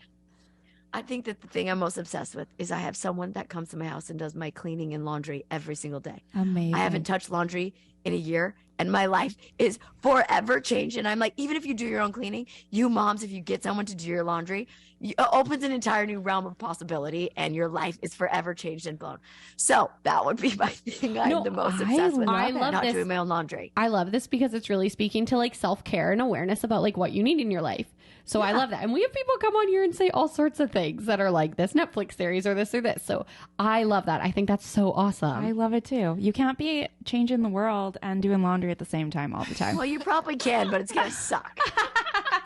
I think that the thing I'm most obsessed with is I have someone that comes to my house and does my cleaning and laundry every single day. Amazing. I haven't touched laundry in a year and my life is forever changed. And I'm like, even if you do your own cleaning, you moms, if you get someone to do your laundry, it opens an entire new realm of possibility and your life is forever changed and blown. So that would be my thing I'm the most obsessed with. I love not this. doing my own laundry. I love this because it's really speaking to like self-care and awareness about like what you need in your life. So I love that. And we have people come on here and say all sorts of things that are like this Netflix series or this or this. So I love that. I think that's so awesome. I love it too. You can't be changing the world and doing laundry at the same time all the time. Well, you probably can, but it's going to suck.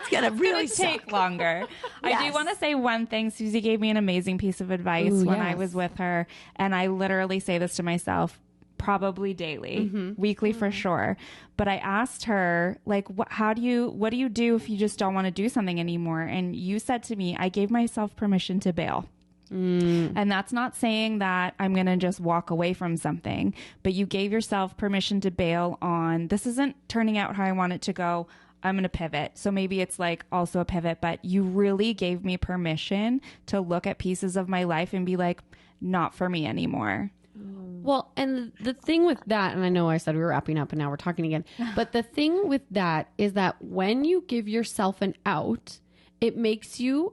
It's going to really take suck. longer. I do Yes. want to say one thing. Suzy gave me an amazing piece of advice Ooh, when I yes. was with her. And I literally say this to myself probably daily, weekly for sure. But I asked her, like, what do you do if you just don't want to do something anymore? And you said to me, I gave myself permission to bail. And that's not saying that I'm going to just walk away from something, but you gave yourself permission to bail on this isn't turning out how I want it to go. I'm going to pivot. So maybe it's like also a pivot, but you really gave me permission to look at pieces of my life and be like, not for me anymore. Well, and the thing with that, and I know I said we were wrapping up and now we're talking again, but the thing with that is that when you give yourself an out, it makes you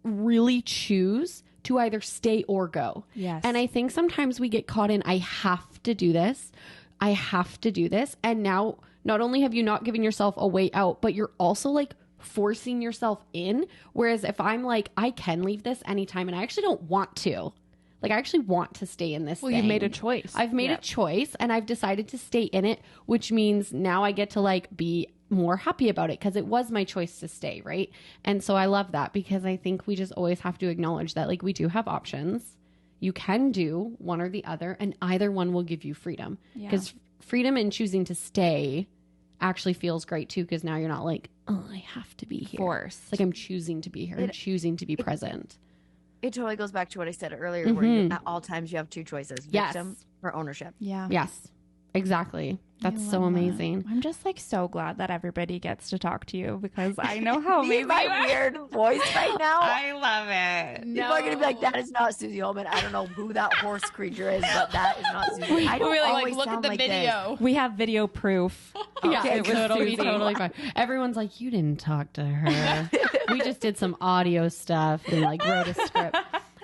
really choose to either stay or go. Yes. And I think sometimes we get caught in, I have to do this. I have to do this. And now not only have you not given yourself a way out, but you're also like forcing yourself in. Whereas if I'm like, I can leave this anytime and I actually don't want to. Like, I actually want to stay in this Well, thing. you made a choice. I've made a choice and I've decided to stay in it, which means now I get to like be more happy about it because it was my choice to stay, right? And so I love that because I think we just always have to acknowledge that like we do have options. You can do one or the other and either one will give you freedom. Because freedom in choosing to stay actually feels great too because now you're not like, oh, I have to be here. Forced. Like I'm choosing to be here. I'm choosing to be present. It totally goes back to what I said earlier, where you, at all times you have two choices: Yes. victim or ownership. Yeah. Yes, exactly. That's so amazing. I'm just like so glad that everybody gets to talk to you because I know how See amazing my you are. weird voice right now. I love it. People are gonna be like, "That is not Suzy Holman." I don't know who that horse creature is, but that is not Suzy. I don't We're like, always look at sound the like video. We have video proof. Yeah, Okay, it good. would be Suzy. totally fine. Everyone's like, you didn't talk to her. We just did some audio stuff and like wrote a script.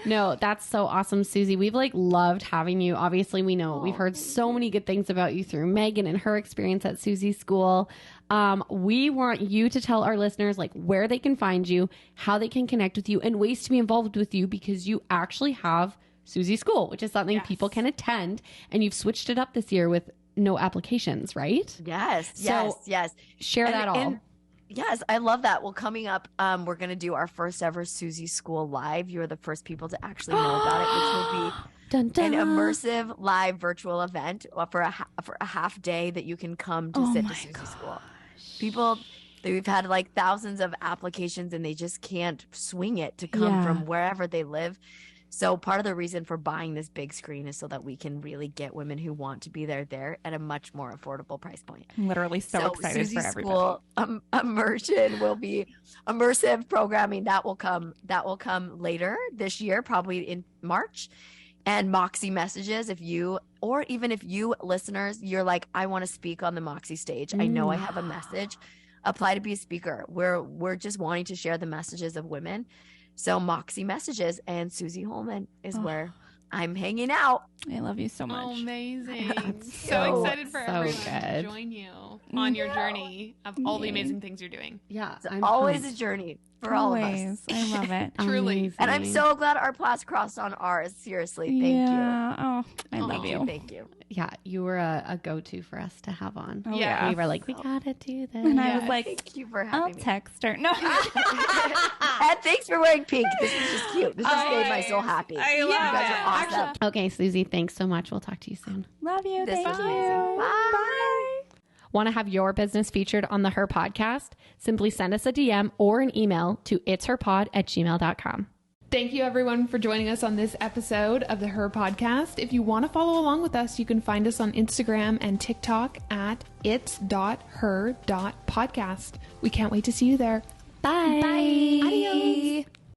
No, that's so awesome, Suzy. We've like loved having you. Obviously, we know we've heard so many good things about you through Megan and her experience at Suzy's school. We want you to tell our listeners like where they can find you, how they can connect with you, and ways to be involved with you because you actually have Suzy's school, which is something people can attend. And you've switched it up this year with no applications, right? Yes, So, yes. Share that all. Yes, I love that. Well, coming up, we're going to do our first ever Suzy School Live. You're the first people to actually know about it, which will be Dun, dun. an immersive live virtual event for a half day that you can come to sit to Suzy School. People, we've had like thousands of applications and they just can't swing it to come from wherever they live. So part of the reason for buying this big screen is so that we can really get women who want to be there at a much more affordable price point. I'm literally so excited Suzy for everybody. School immersion will be immersive programming that will come later this year, probably in March. And Moxie messages, if you listeners, you're like, I want to speak on the Moxie stage. I know I have a message. Apply to be a speaker. We're just wanting to share the messages of women. So Moxie messages and Suzy Holman is where I'm hanging out. I love you so much. Oh, amazing. So so- excited for so everyone to good. join you on your journey of all the amazing things you're doing. Yeah. It's always a journey for all of us. Always. I love it. Truly. And I'm so glad our paths crossed on ours. Seriously, thank you. Oh, I love you. Thank you. Yeah, you were a go-to for us to have on. Oh, Yeah. We were like, we gotta do this. And I Yeah. was like, Thank you for I'll having me. text her. No. And thanks for wearing pink. This is just cute. This just made my soul happy. I You love guys it. are awesome. Okay, Suzy, thanks so much. We'll talk to you soon. Love you. This Thank was you. amazing. Bye. Want to have your business featured on the Her Podcast? Simply send us a DM or an email to itsherpod@gmail.com. Thank you, everyone, for joining us on this episode of the Her Podcast. If you want to follow along with us, you can find us on Instagram and TikTok at its.her.podcast. We can't wait to see you there. Bye. Adios.